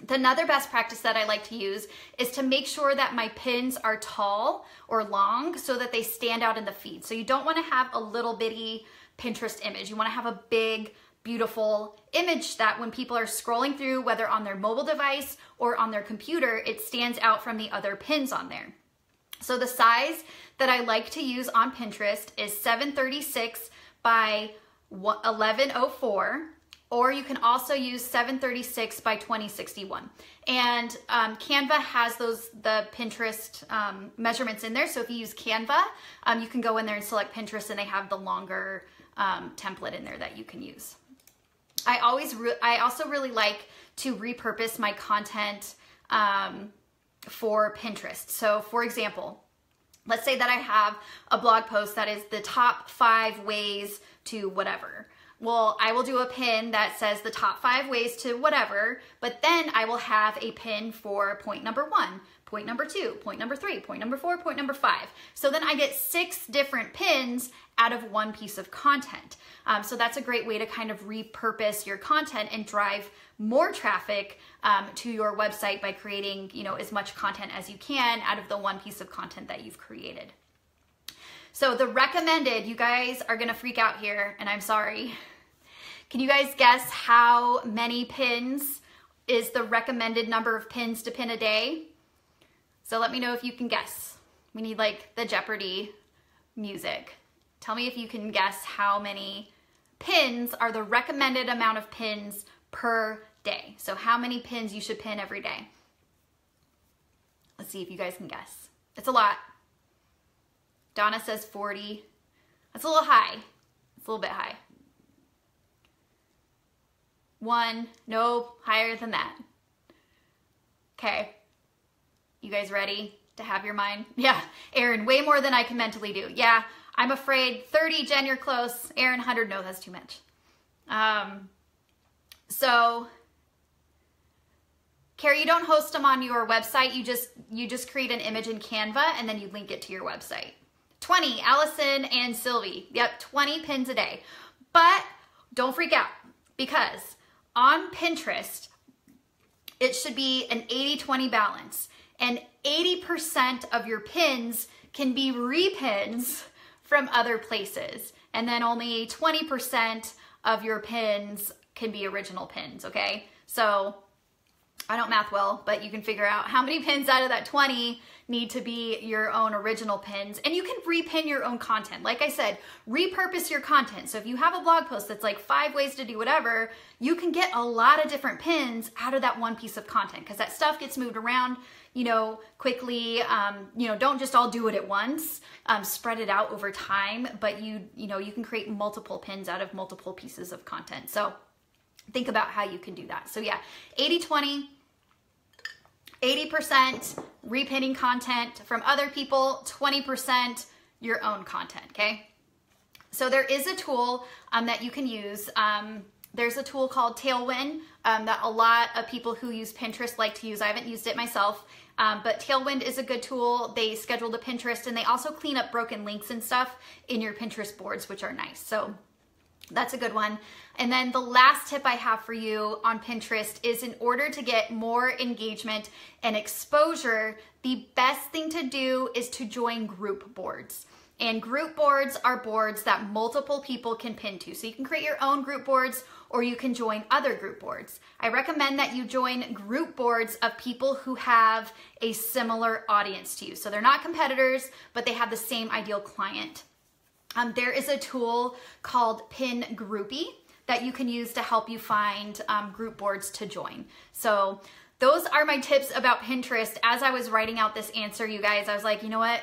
Another best practice that I like to use is to make sure that my pins are tall or long so that they stand out in the feed. So you don't want to have a little bitty Pinterest image. You want to have a big, beautiful image that when people are scrolling through, whether on their mobile device or on their computer, it stands out from the other pins on there. So the size that I like to use on Pinterest is 736 by 1104. Or you can also use 736 by 2061. And Canva has the Pinterest measurements in there. So if you use Canva, you can go in there and select Pinterest, and they have the longer template in there that you can use. I also really like to repurpose my content for Pinterest. So for example, let's say that I have a blog post that is the top 5 ways to whatever. Well, I will do a pin that says the top 5 ways to whatever, but then I will have a pin for point number 1, point number 2, point number 3, point number 4, point number 5. So then I get 6 different pins out of one piece of content. So that's a great way to kind of repurpose your content and drive more traffic to your website by creating, you know, as much content as you can out of the one piece of content that you've created. So the recommended, you guys are gonna freak out here, and I'm sorry. Can you guys guess how many pins is the recommended number of pins to pin a day? So let me know if you can guess. We need like the Jeopardy music. Tell me if you can guess how many pins are the recommended amount of pins per day. So how many pins you should pin every day. Let's see if you guys can guess. It's a lot. Donna says 40. That's a little high. It's a little bit high. 1, no, higher than that. Okay, you guys ready to have your mind? Yeah, Aaron, way more than I can mentally do. Yeah, I'm afraid 30, Jen, you're close. Aaron, 100, no, that's too much. So, Carrie, you don't host them on your website. You just create an image in Canva and then you link it to your website. 20, Allison and Sylvie. Yep, 20 pins a day. But don't freak out, because on Pinterest, it should be an 80-20 balance. And 80% of your pins can be repins from other places. And then only 20% of your pins can be original pins, okay? So I don't math well, but you can figure out how many pins out of that 20 need to be your own original pins. And you can repin your own content. Like I said, repurpose your content. So if you have a blog post that's like 5 ways to do whatever, you can get a lot of different pins out of that one piece of content, because that stuff gets moved around, you know, quickly. You know, don't just all do it at once. Spread it out over time, but you know, you can create multiple pins out of multiple pieces of content. So think about how you can do that. So yeah, 80-20, 80% repinning content from other people, 20% your own content, okay? So there is a tool that you can use. There's a tool called Tailwind that a lot of people who use Pinterest like to use. I haven't used it myself, but Tailwind is a good tool. They schedule the Pinterest, and they also clean up broken links and stuff in your Pinterest boards, which are nice. So that's a good one. And then the last tip I have for you on Pinterest is, in order to get more engagement and exposure, the best thing to do is to join group boards. And group boards are boards that multiple people can pin to. So you can create your own group boards, or you can join other group boards. I recommend that you join group boards of people who have a similar audience to you. So they're not competitors, but they have the same ideal client. There is a tool called Pin Groupie that you can use to help you find group boards to join. So those are my tips about Pinterest. As I was writing out this answer, you guys, I was like, you know what?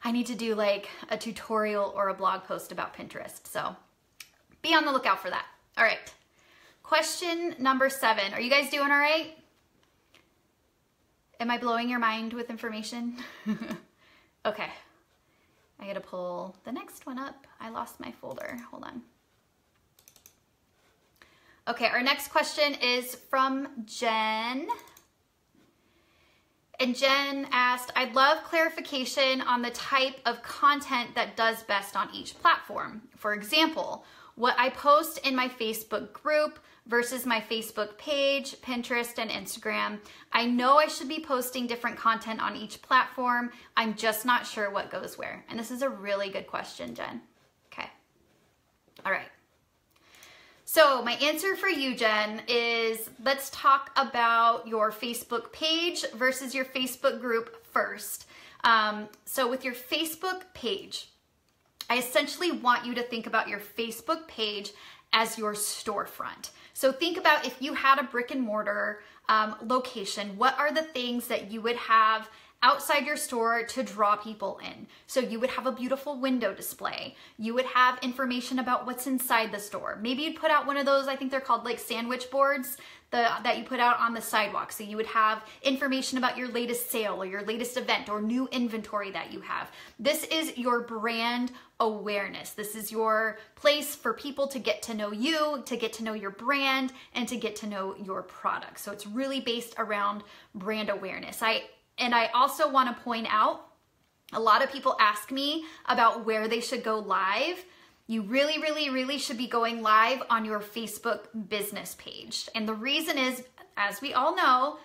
I need to do like a tutorial or a blog post about Pinterest. So be on the lookout for that. All right. Question number 7. Are you guys doing all right? Am I blowing your mind with information? Okay. I gotta pull the next one up. I lost my folder. Hold on. Okay, our next question is from Jen. And Jen asked, I'd love clarification on the type of content that does best on each platform. For example, what I post in my Facebook group versus my Facebook page, Pinterest, and Instagram. I know I should be posting different content on each platform. I'm just not sure what goes where. And this is a really good question, Jen. Okay. All right. So my answer for you, Jen, is let's talk about your Facebook page versus your Facebook group first. So with your Facebook page, I essentially want you to think about your Facebook page as your storefront. So think about, if you had a brick and mortar location, what are the things that you would have outside your store to draw people in? So you would have a beautiful window display. You would have information about what's inside the store. Maybe you'd put out one of those, I think they're called like sandwich boards, that you put out on the sidewalk. So you would have information about your latest sale or your latest event or new inventory that you have. This is your brand awareness. This is your place for people to get to know you, to get to know your brand, and to get to know your product. So it's really based around brand awareness. I also want to point out, a lot of people ask me about where they should go live. You really, really, really should be going live on your Facebook business page. And the reason is, as we all know,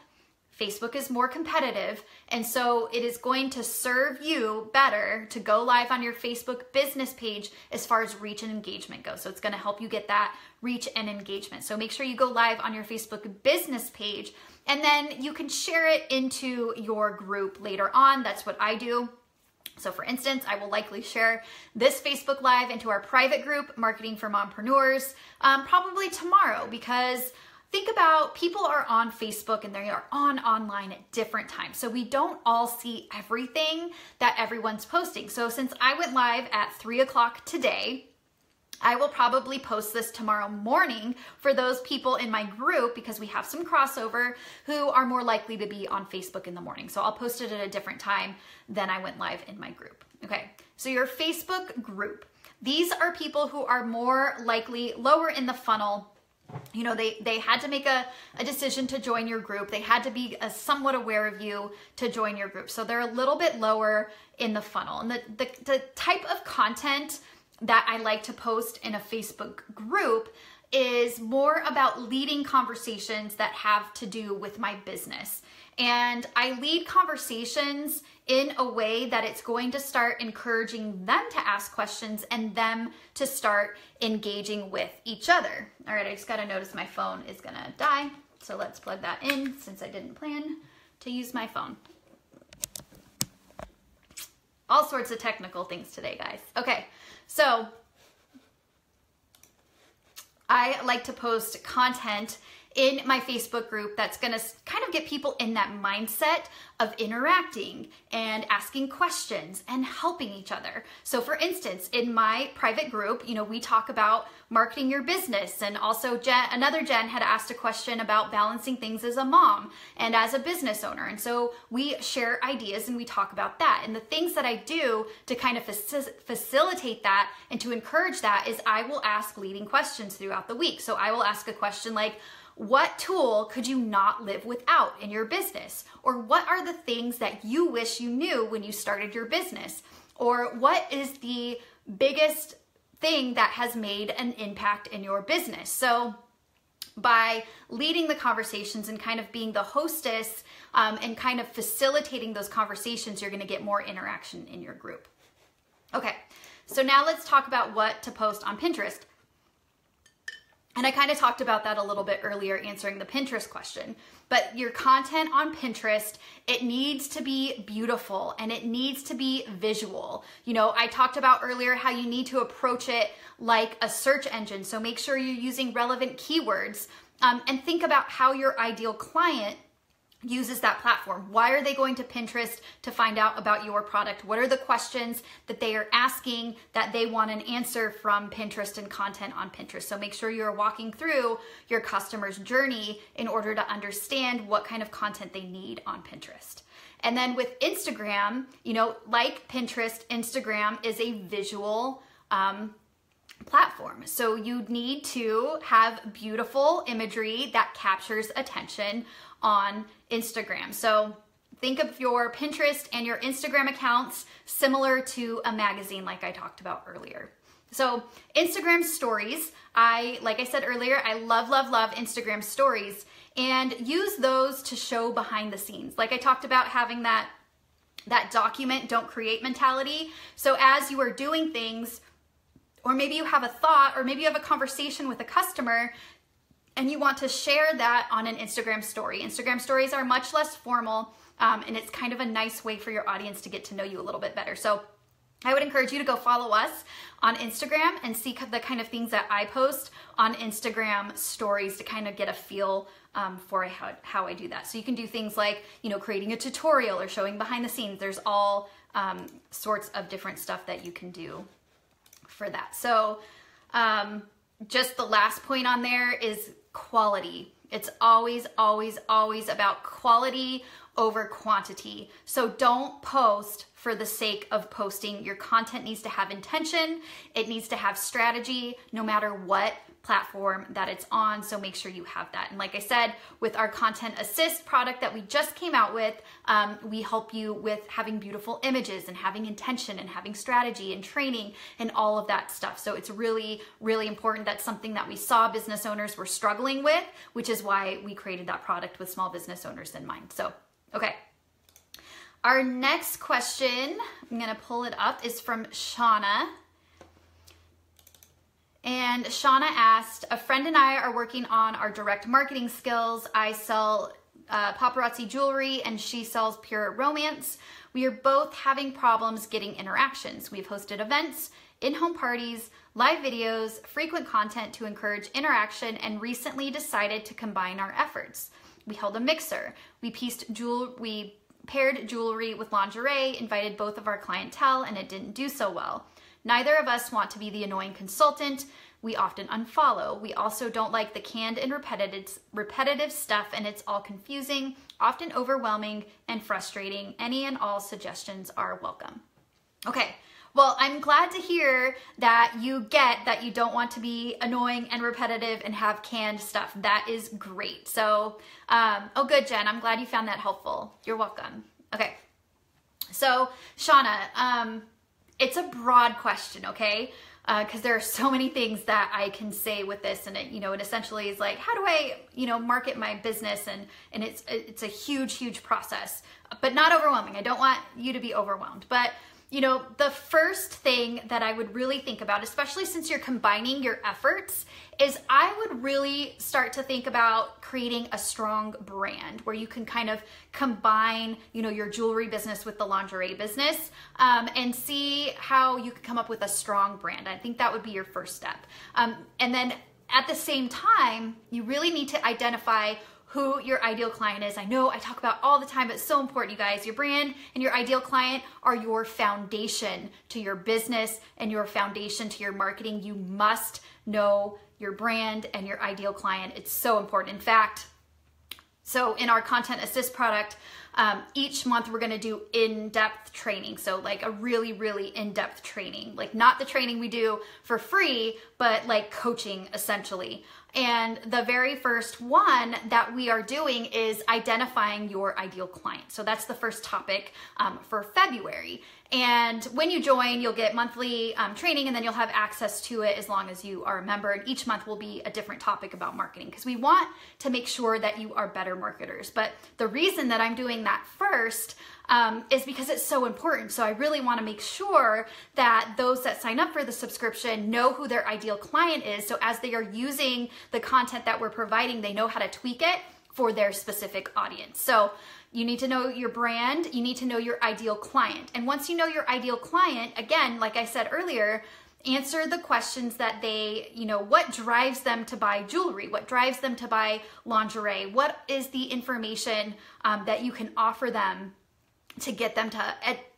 Facebook is more competitive. And so it is going to serve you better to go live on your Facebook business page as far as reach and engagement goes. So it's going to help you get that reach and engagement. So make sure you go live on your Facebook business page, and then you can share it into your group later on. That's what I do. So for instance, I will likely share this Facebook Live into our private group, Marketing for Mompreneurs, probably tomorrow, because think about, people are on Facebook and they are online at different times. So we don't all see everything that everyone's posting. So since I went live at 3 o'clock today, I will probably post this tomorrow morning for those people in my group, because we have some crossover who are more likely to be on Facebook in the morning. So I'll post it at a different time than I went live in my group. Okay, so your Facebook group, these are people who are more likely lower in the funnel you know, they had to make a decision to join your group. They had to be somewhat aware of you to join your group. So they're a little bit lower in the funnel. And the type of content that I like to post in a Facebook group is more about leading conversations that have to do with my business. And I lead conversations in a way that it's going to start encouraging them to ask questions and them to start engaging with each other. All right, I just got to notice my phone is going to die. So let's plug that in since I didn't plan to use my phone. All sorts of technical things today, guys. Okay, so I like to post content in my Facebook group that's gonna kind of get people in that mindset of interacting and asking questions and helping each other. So for instance, in my private group, you know, we talk about marketing your business, and also another Jen had asked a question about balancing things as a mom and as a business owner. And so we share ideas and we talk about that. And the things that I do to kind of facilitate that and to encourage that is I will ask leading questions throughout the week. So I will ask a question like, what tool could you not live without in your business? Or what are the things that you wish you knew when you started your business? Or what is the biggest thing that has made an impact in your business? So by leading the conversations and kind of being the hostess and kind of facilitating those conversations, you're going to get more interaction in your group. Okay, so now let's talk about what to post on Pinterest. And I kind of talked about that a little bit earlier answering the Pinterest question. But your content on Pinterest, it needs to be beautiful and it needs to be visual. You know, I talked about earlier how you need to approach it like a search engine. So make sure you're using relevant keywords and think about how your ideal client uses that platform. Why are they going to Pinterest to find out about your product? What are the questions that they are asking that they want an answer from Pinterest and content on Pinterest? So make sure you're walking through your customer's journey in order to understand what kind of content they need on Pinterest. And then with Instagram, you know, like Pinterest, Instagram is a visual platform. So you need to have beautiful imagery that captures attention on Instagram. So think of your Pinterest and your Instagram accounts similar to a magazine like I talked about earlier. So Instagram stories, like I said earlier, I love Instagram stories, and use those to show behind the scenes. Like I talked about having that document, don't create mentality. So as you are doing things, or maybe you have a thought, or maybe you have a conversation with a customer, and you want to share that on an Instagram story. Instagram stories are much less formal, and it's kind of a nice way for your audience to get to know you a little bit better. So I would encourage you to go follow us on Instagram and see the kind of things that I post on Instagram stories to kind of get a feel for how I do that. So you can do things like, you know, creating a tutorial or showing behind the scenes. There's all sorts of different stuff that you can do for that. So just the last point on there is quality. It's always about quality over quantity. So don't post for the sake of posting. Your content needs to have intention. It needs to have strategy, no matter what platform that it's on. So make sure you have that. And like I said, with our Content Assist product that we just came out with, we help you with having beautiful images and having intention and having strategy and training and all of that stuff. So it's really important. That's something that we saw business owners were struggling with, which is why we created that product with small business owners in mind. So, okay. Our next question, I'm going to pull it up, is from Shauna. And Shauna asked, a friend and I are working on our direct marketing skills. I sell paparazzi jewelry and she sells pure romance. We are both having problems getting interactions. We've hosted events, in-home parties, live videos, frequent content to encourage interaction, and recently decided to combine our efforts. We held a mixer. We paired jewelry with lingerie, invited both of our clientele, and it didn't do so well. Neither of us want to be the annoying consultant. We often unfollow. We also don't like the canned and repetitive stuff, and it's all confusing, often overwhelming and frustrating. Any and all suggestions are welcome. Okay, Well, I'm glad to hear that you get that you don't want to be annoying and repetitive and have canned stuff. That is great. So, oh good, Jen. I'm glad you found that helpful. You're welcome. Okay. So, Shauna, it's a broad question, okay? Because there are so many things that I can say with this, and it, it essentially is like, how do I, market my business? And it's a huge process, but not overwhelming. I don't want you to be overwhelmed, but the first thing that I would really think about, especially since you're combining your efforts, is I would really start to think about creating a strong brand where you can kind of combine, your jewelry business with the lingerie business, and see how you can come up with a strong brand. I think that would be your first step. And then at the same time, you really need to identify who your ideal client is. I know I talk about all the time, but it's so important, you guys. Your brand and your ideal client are your foundation to your business and your foundation to your marketing. You must know your brand and your ideal client. It's so important. In fact, so in our Content Assist product, each month we're gonna do in-depth training. So like a really in-depth training, like not the training we do for free, but like coaching essentially. And the very first one that we are doing is identifying your ideal client. So that's the first topic for February. And when you join, you'll get monthly training, and then you'll have access to it as long as you are a member. And each month will be a different topic about marketing, because we want to make sure that you are better marketers. But the reason that I'm doing that first is because it's so important. So I really want to make sure that those that sign up for the subscription know who their ideal client is. So as they are using the content that we're providing, they know how to tweak it for their specific audience. So you need to know your brand, you need to know your ideal client. And once you know your ideal client, again, like I said earlier, answer the questions that they, what drives them to buy jewelry? What drives them to buy lingerie? What is the information that you can offer them to get them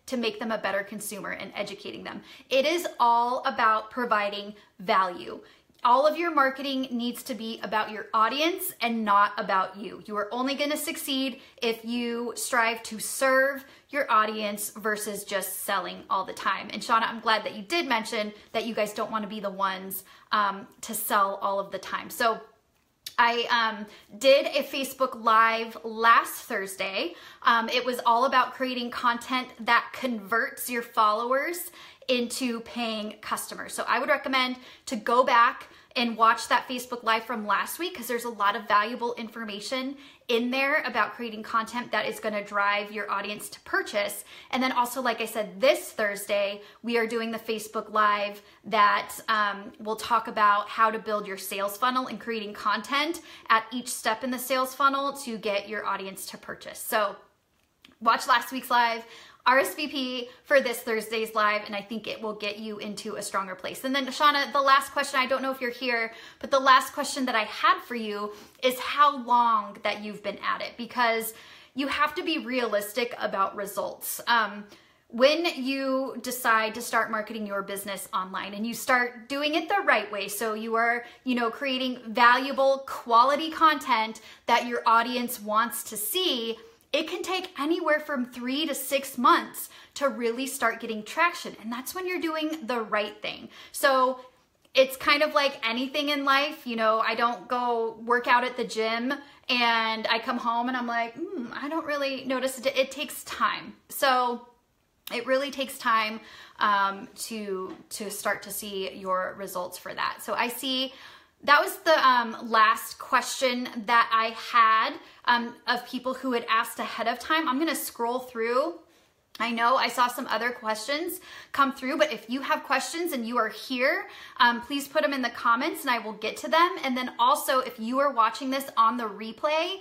to make them a better consumer and educating them? It is all about providing value. All of your marketing needs to be about your audience and not about you. You are only going to succeed if you strive to serve your audience versus just selling all the time. And Shauna, I'm glad that you did mention that you guys don't want to be the ones to sell all of the time. So I did a Facebook Live last Thursday. It was all about creating content that converts your followers into paying customers. So I would recommend to go back and watch that Facebook Live from last week, because there's a lot of valuable information in there about creating content that is going to drive your audience to purchase. And then also, like I said, this Thursday, we are doing the Facebook Live that will talk about how to build your sales funnel and creating content at each step in the sales funnel to get your audience to purchase. So watch last week's live, RSVP for this Thursday's live, and I think it will get you into a stronger place. And then Shauna, the last question, I don't know if you're here, but the last question that I had for you is how long that you've been at it, because you have to be realistic about results. When you decide to start marketing your business online and you start doing it the right way, so you are, creating valuable quality content that your audience wants to see, it can take anywhere from 3 to 6 months to really start getting traction. And that's when you're doing the right thing. So it's kind of like anything in life. I don't go work out at the gym and I come home and I'm like, I don't really notice it. It takes time. So it really takes time to start to see your results for that. So I see that was the last question that I had of people who had asked ahead of time. I'm going to scroll through. I know I saw some other questions come through, but if you have questions and you are here, please put them in the comments and I will get to them. And then also, if you are watching this on the replay,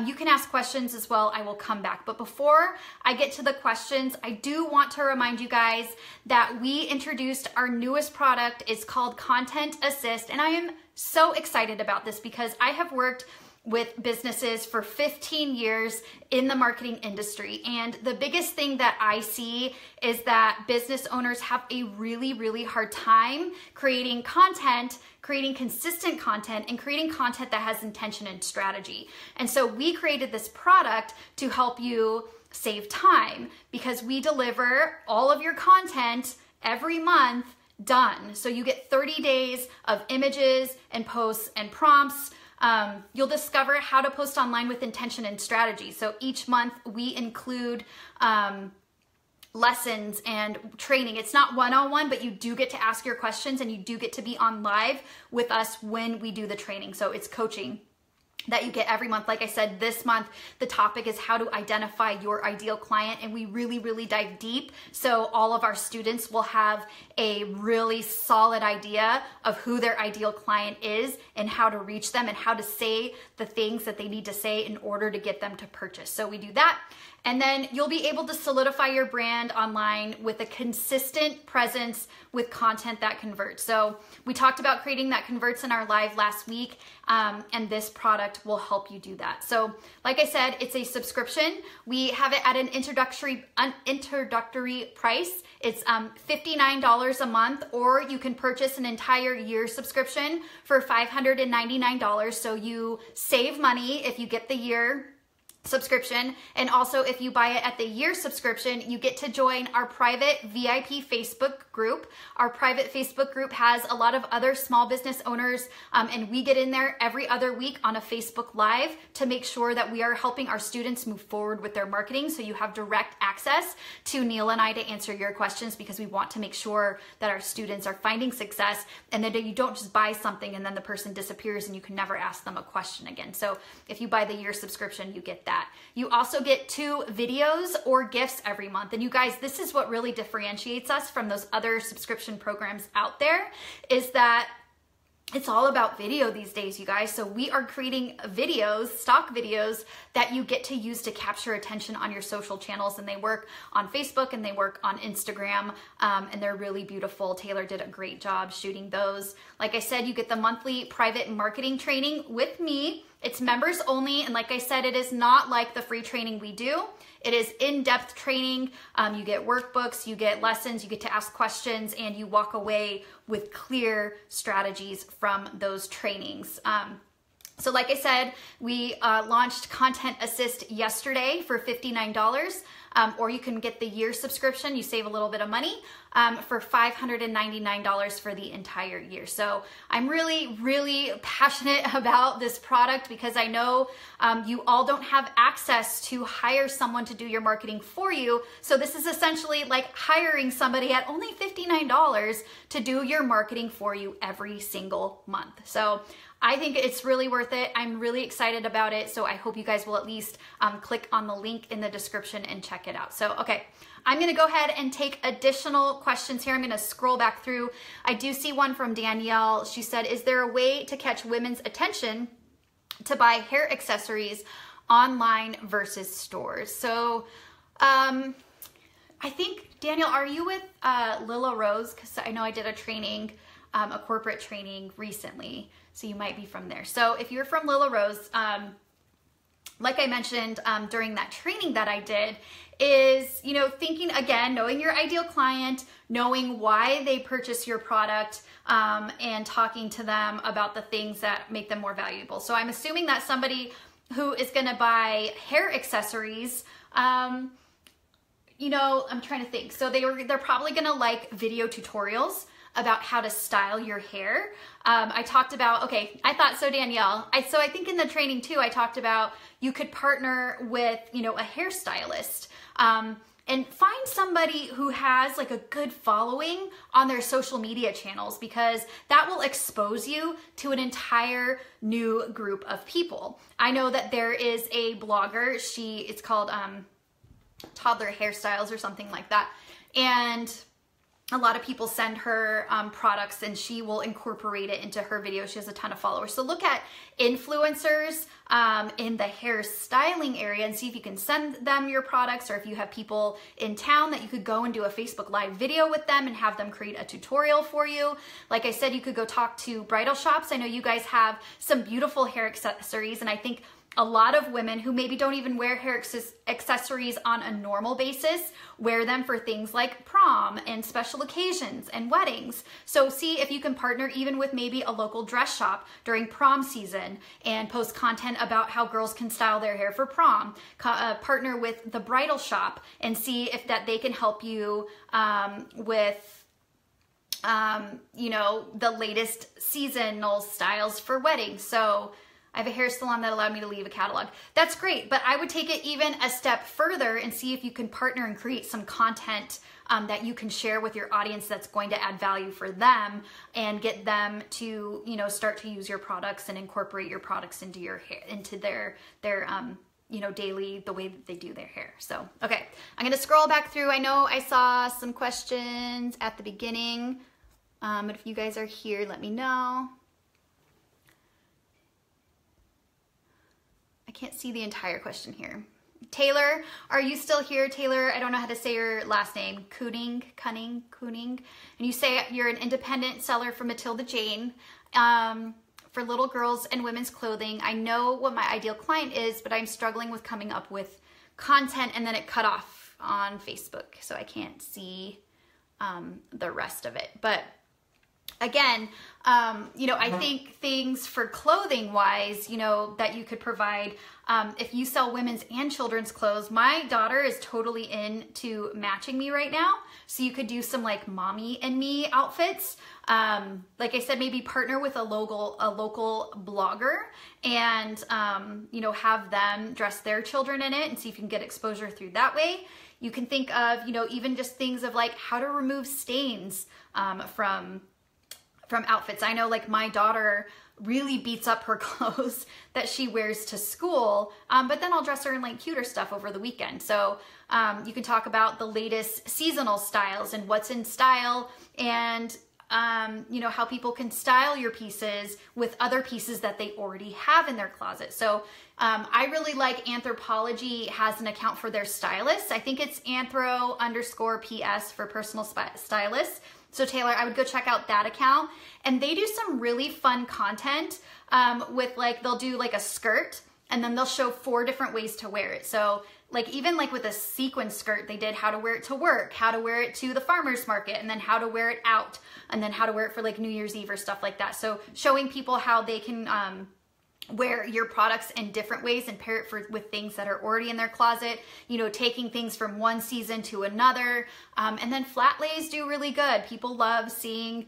you can ask questions as well. I will come back. But before I get to the questions, I do want to remind you guys that we introduced our newest product. It's called Content Assist, and I am so excited about this because I have worked with businesses for 15 years in the marketing industry. And the biggest thing that I see is that business owners have a really hard time creating content, creating consistent content, and creating content that has intention and strategy. And so we created this product to help you save time, because we deliver all of your content every month done. So you get 30 days of images and posts and prompts. You'll discover how to post online with intention and strategy. So each month we include lessons and training. It's not one-on-one, but you do get to ask your questions and you do get to be on live with us when we do the training. So it's coaching that you get every month. Like I said, this month, the topic is how to identify your ideal client, and we really dive deep. So all of our students will have a really solid idea of who their ideal client is and how to reach them and how to say the things that they need to say in order to get them to purchase. So we do that. And then you'll be able to solidify your brand online with a consistent presence with content that converts. So we talked about creating that converts in our live last week, and this product will help you do that. So like I said, it's a subscription. We have it at an introductory price. It's $59 a month, or you can purchase an entire year subscription for $599. So you save money if you get the year subscription. And also, if you buy it at the year subscription, you get to join our private VIP Facebook group. Our private Facebook group has a lot of other small business owners, and we get in there every other week on a Facebook Live to make sure that we are helping our students move forward with their marketing. So you have direct access to Neil and I to answer your questions, because we want to make sure that our students are finding success and that you don't just buy something and then the person disappears and you can never ask them a question again. So if you buy the year subscription, you get that. You also get 2 videos or gifts every month. And you guys, this is what really differentiates us from those other subscription programs out there, is that it's all about video these days, you guys. So we are creating videos, stock videos, that you get to use to capture attention on your social channels. And they work on Facebook and they work on Instagram, and they're really beautiful. Taylor did a great job shooting those. Like I said, you get the monthly private marketing training with me. It's members only. And like I said, it is not like the free training we do. It is in-depth training. You get workbooks, you get lessons, you get to ask questions, and you walk away with clear strategies from those trainings. So like I said, we launched Content Assist yesterday for $59, or you can get the year subscription. You save a little bit of money for $599 for the entire year. So I'm really passionate about this product, because I know you all don't have access to hire someone to do your marketing for you. So this is essentially like hiring somebody at only $59 to do your marketing for you every single month. So I think it's really worth it. I'm really excited about it. So I hope you guys will at least click on the link in the description and check it out. So, okay, I'm gonna go ahead and take additional questions here. I'm gonna scroll back through. I do see one from Danielle. She said, is there a way to catch women's attention to buy hair accessories online versus stores? So I think, Danielle, are you with Lila Rose? Because I know I did a training, a corporate training recently. So you might be from there. So if you're from Lila Rose, like I mentioned during that training that I did, is, you know, thinking again, knowing your ideal client, knowing why they purchase your product, and talking to them about the things that make them more valuable. So I'm assuming that somebody who is going to buy hair accessories, you know, I'm trying to think. So they're probably going to like video tutorials about how to style your hair. I talked about, okay, I thought so, Danielle. So I think in the training too, I talked about you could partner with, you know, a hairstylist, and find somebody who has like a good following on their social media channels, because that will expose you to an entire new group of people. I know that there is a blogger, it's called Toddler Hairstyles or something like that. And a lot of people send her products, and she will incorporate it into her videos. She has a ton of followers. So look at influencers in the hair styling area and see if you can send them your products, or if you have people in town that you could go and do a Facebook Live video with them and have them create a tutorial for you. Like I said, you could go talk to bridal shops. I know you guys have some beautiful hair accessories, and I think a lot of women who maybe don't even wear hair accessories on a normal basis wear them for things like prom and special occasions and weddings. So see if you can partner even with maybe a local dress shop during prom season and post content about how girls can style their hair for prom. Partner with the bridal shop and see if they can help you with you know, the latest seasonal styles for weddings. So I have a hair salon that allowed me to leave a catalog. That's great, but I would take it even a step further and see if you can partner and create some content that you can share with your audience that's going to add value for them and get them to, you know, start to use your products and incorporate your products into your hair, into their you know, daily, the way that they do their hair. So, okay, I'm gonna scroll back through. I know I saw some questions at the beginning, but if you guys are here, let me know. I can't see the entire question here. Taylor, are you still here? Taylor, I don't know how to say your last name. Cunning. And you say you're an independent seller for Matilda Jane for little girls and women's clothing. I know what my ideal client is, but I'm struggling with coming up with content, and then it cut off on Facebook, so I can't see the rest of it. But again, you know, I think things for clothing wise, you know, that you could provide, if you sell women's and children's clothes, my daughter is totally into matching me right now. So you could do some like mommy and me outfits. Like I said, maybe partner with a local blogger and, you know, have them dress their children in it and see if you can get exposure through that way. You can think of, you know, even just things of like how to remove stains from outfits. I know like my daughter really beats up her clothes that she wears to school, but then I'll dress her in like cuter stuff over the weekend. So you can talk about the latest seasonal styles and what's in style, and you know, how people can style your pieces with other pieces that they already have in their closet. So I really like Anthropologie has an account for their stylists. I think it's anthro_ps for personal stylists. So Taylor, I would go check out that account, and they do some really fun content with like, they'll do like a skirt and then they'll show 4 different ways to wear it. So like even like with a sequin skirt, they did how to wear it to work, how to wear it to the farmer's market, and then how to wear it out, and then how to wear it for like New Year's Eve or stuff like that. So showing people how they can wear your products in different ways and pair it with things that are already in their closet, you know, taking things from one season to another. And then flat lays do really good. People love seeing,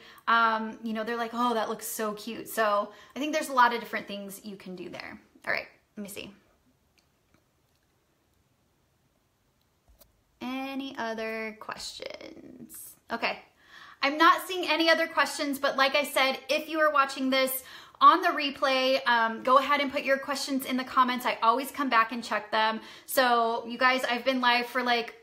you know, they're like, oh, that looks so cute. So I think there's a lot of different things you can do there. All right, let me see. Any other questions? Okay, I'm not seeing any other questions, but like I said, if you are watching this on the replay, go ahead and put your questions in the comments. I always come back and check them. So you guys, I've been live for like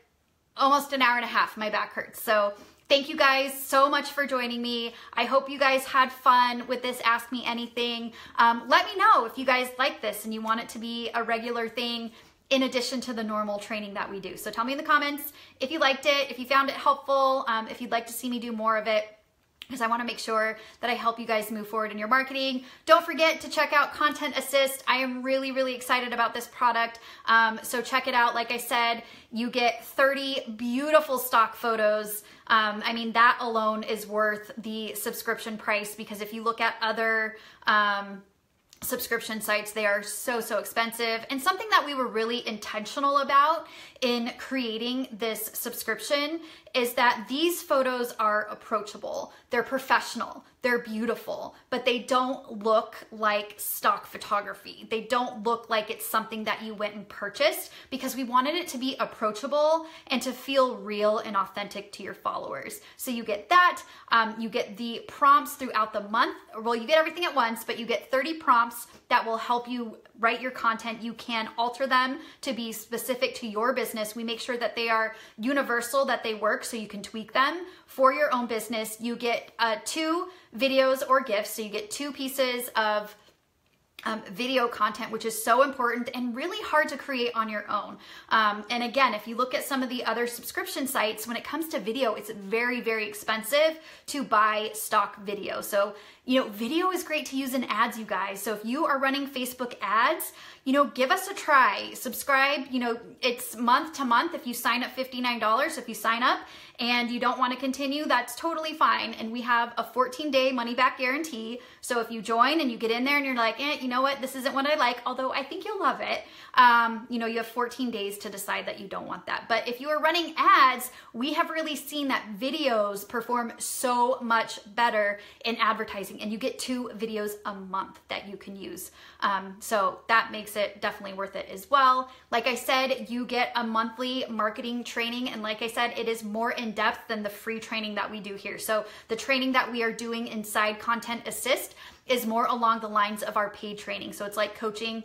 almost an hour and a half. My back hurts. So thank you guys so much for joining me. I hope you guys had fun with this Ask Me Anything. Let me know if you guys like this and you want it to be a regular thing in addition to the normal training that we do. So tell me in the comments if you liked it, if you found it helpful, if you'd like to see me do more of it, because I want to make sure that I help you guys move forward in your marketing. Don't forget to check out Content Assist. I am really, really excited about this product. So check it out. Like I said, you get 30 beautiful stock photos. I mean, that alone is worth the subscription price, because if you look at other subscription sites, they are so expensive. And something that we were really intentional about in creating this subscription is that these photos are approachable, they're professional, they're beautiful, but they don't look like stock photography. They don't look like it's something that you went and purchased, because we wanted it to be approachable and to feel real and authentic to your followers. So you get that, you get the prompts throughout the month. Well, you get everything at once, but you get 30 prompts that will help you write your content. You can alter them to be specific to your business. We make sure that they are universal, that they work, so you can tweak them for your own business. You get 2 videos or gifts. So you get 2 pieces of video content, which is so important and really hard to create on your own. And again, if you look at some of the other subscription sites, when it comes to video, it's very, very expensive to buy stock video. So, You know, video is great to use in ads, you guys. So if you are running Facebook ads, you know, give us a try. Subscribe, you know, it's month to month. If you sign up $59, if you sign up and you don't want to continue, that's totally fine. And we have a 14-day money-back guarantee. So if you join and you get in there and you're like, you know what, this isn't what I like, although I think you'll love it, you know, you have 14 days to decide that you don't want that. But if you are running ads, we have really seen that videos perform so much better in advertising, and you get 2 videos a month that you can use. So that makes it definitely worth it as well. Like I said, you get a monthly marketing training, and like I said, it is more in depth than the free training that we do here. So the training that we are doing inside Content Assist is more along the lines of our paid training. So it's like coaching.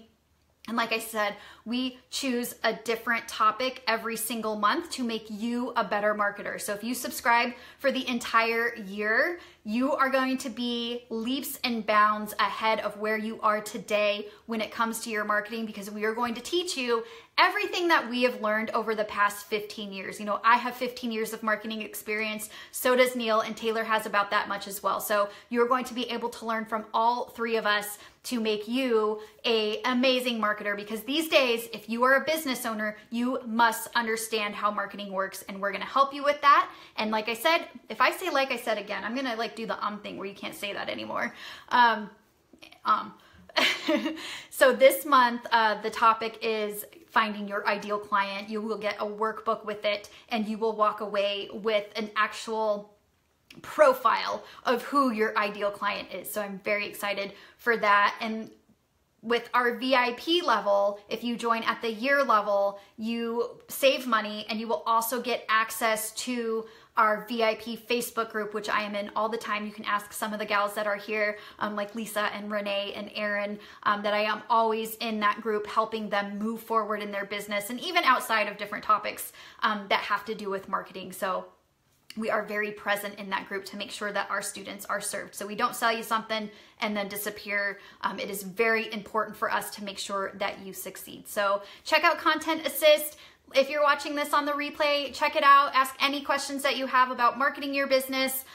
And like I said, we choose a different topic every single month to make you a better marketer. So if you subscribe for the entire year, you are going to be leaps and bounds ahead of where you are today when it comes to your marketing, because we are going to teach you everything that we have learned over the past 15 years. You know, I have 15 years of marketing experience, so does Neil, and Taylor has about that much as well. So you're going to be able to learn from all 3 of us to make you an amazing marketer, because these days, if you are a business owner, you must understand how marketing works, and we're gonna help you with that. And like I said, if I say like I said again, I'm gonna like do the thing where you can't say that anymore. So this month, the topic is finding your ideal client. You will get a workbook with it, and you will walk away with an actual profile of who your ideal client is. So I'm very excited for that. And with our VIP level, if you join at the year level, you save money, and you will also get access to our VIP Facebook group, which I am in all the time. You can ask some of the gals that are here, like Lisa and Renee and Erin, that I am always in that group helping them move forward in their business, and even outside of different topics that have to do with marketing. So we are very present in that group to make sure that our students are served. So we don't sell you something and then disappear. It is very important for us to make sure that you succeed. So check out Content Assist. If you're watching this on the replay, check it out. Ask any questions that you have about marketing your business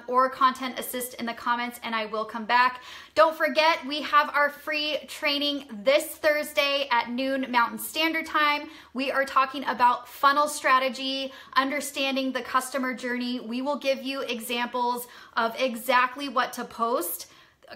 or Content Assist in the comments, and I will come back. Don't forget, we have our free training this Thursday at noon Mountain Standard Time. We are talking about funnel strategy, understanding the customer journey. We will give you examples of exactly what to post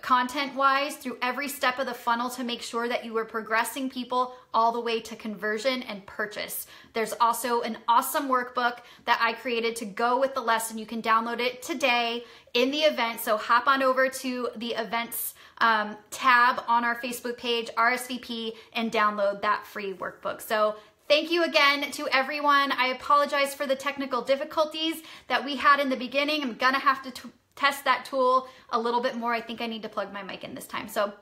content-wise through every step of the funnel to make sure that you are progressing people all the way to conversion and purchase. There's also an awesome workbook that I created to go with the lesson. You can download it today in the event. So hop on over to the events tab on our Facebook page, RSVP, and download that free workbook. So thank you again to everyone. I apologize for the technical difficulties that we had in the beginning. I'm gonna have to test that tool a little bit more. I think I need to plug my mic in this time. So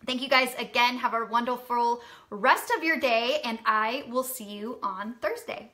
thank you guys again. Have a wonderful rest of your day, and I will see you on Thursday.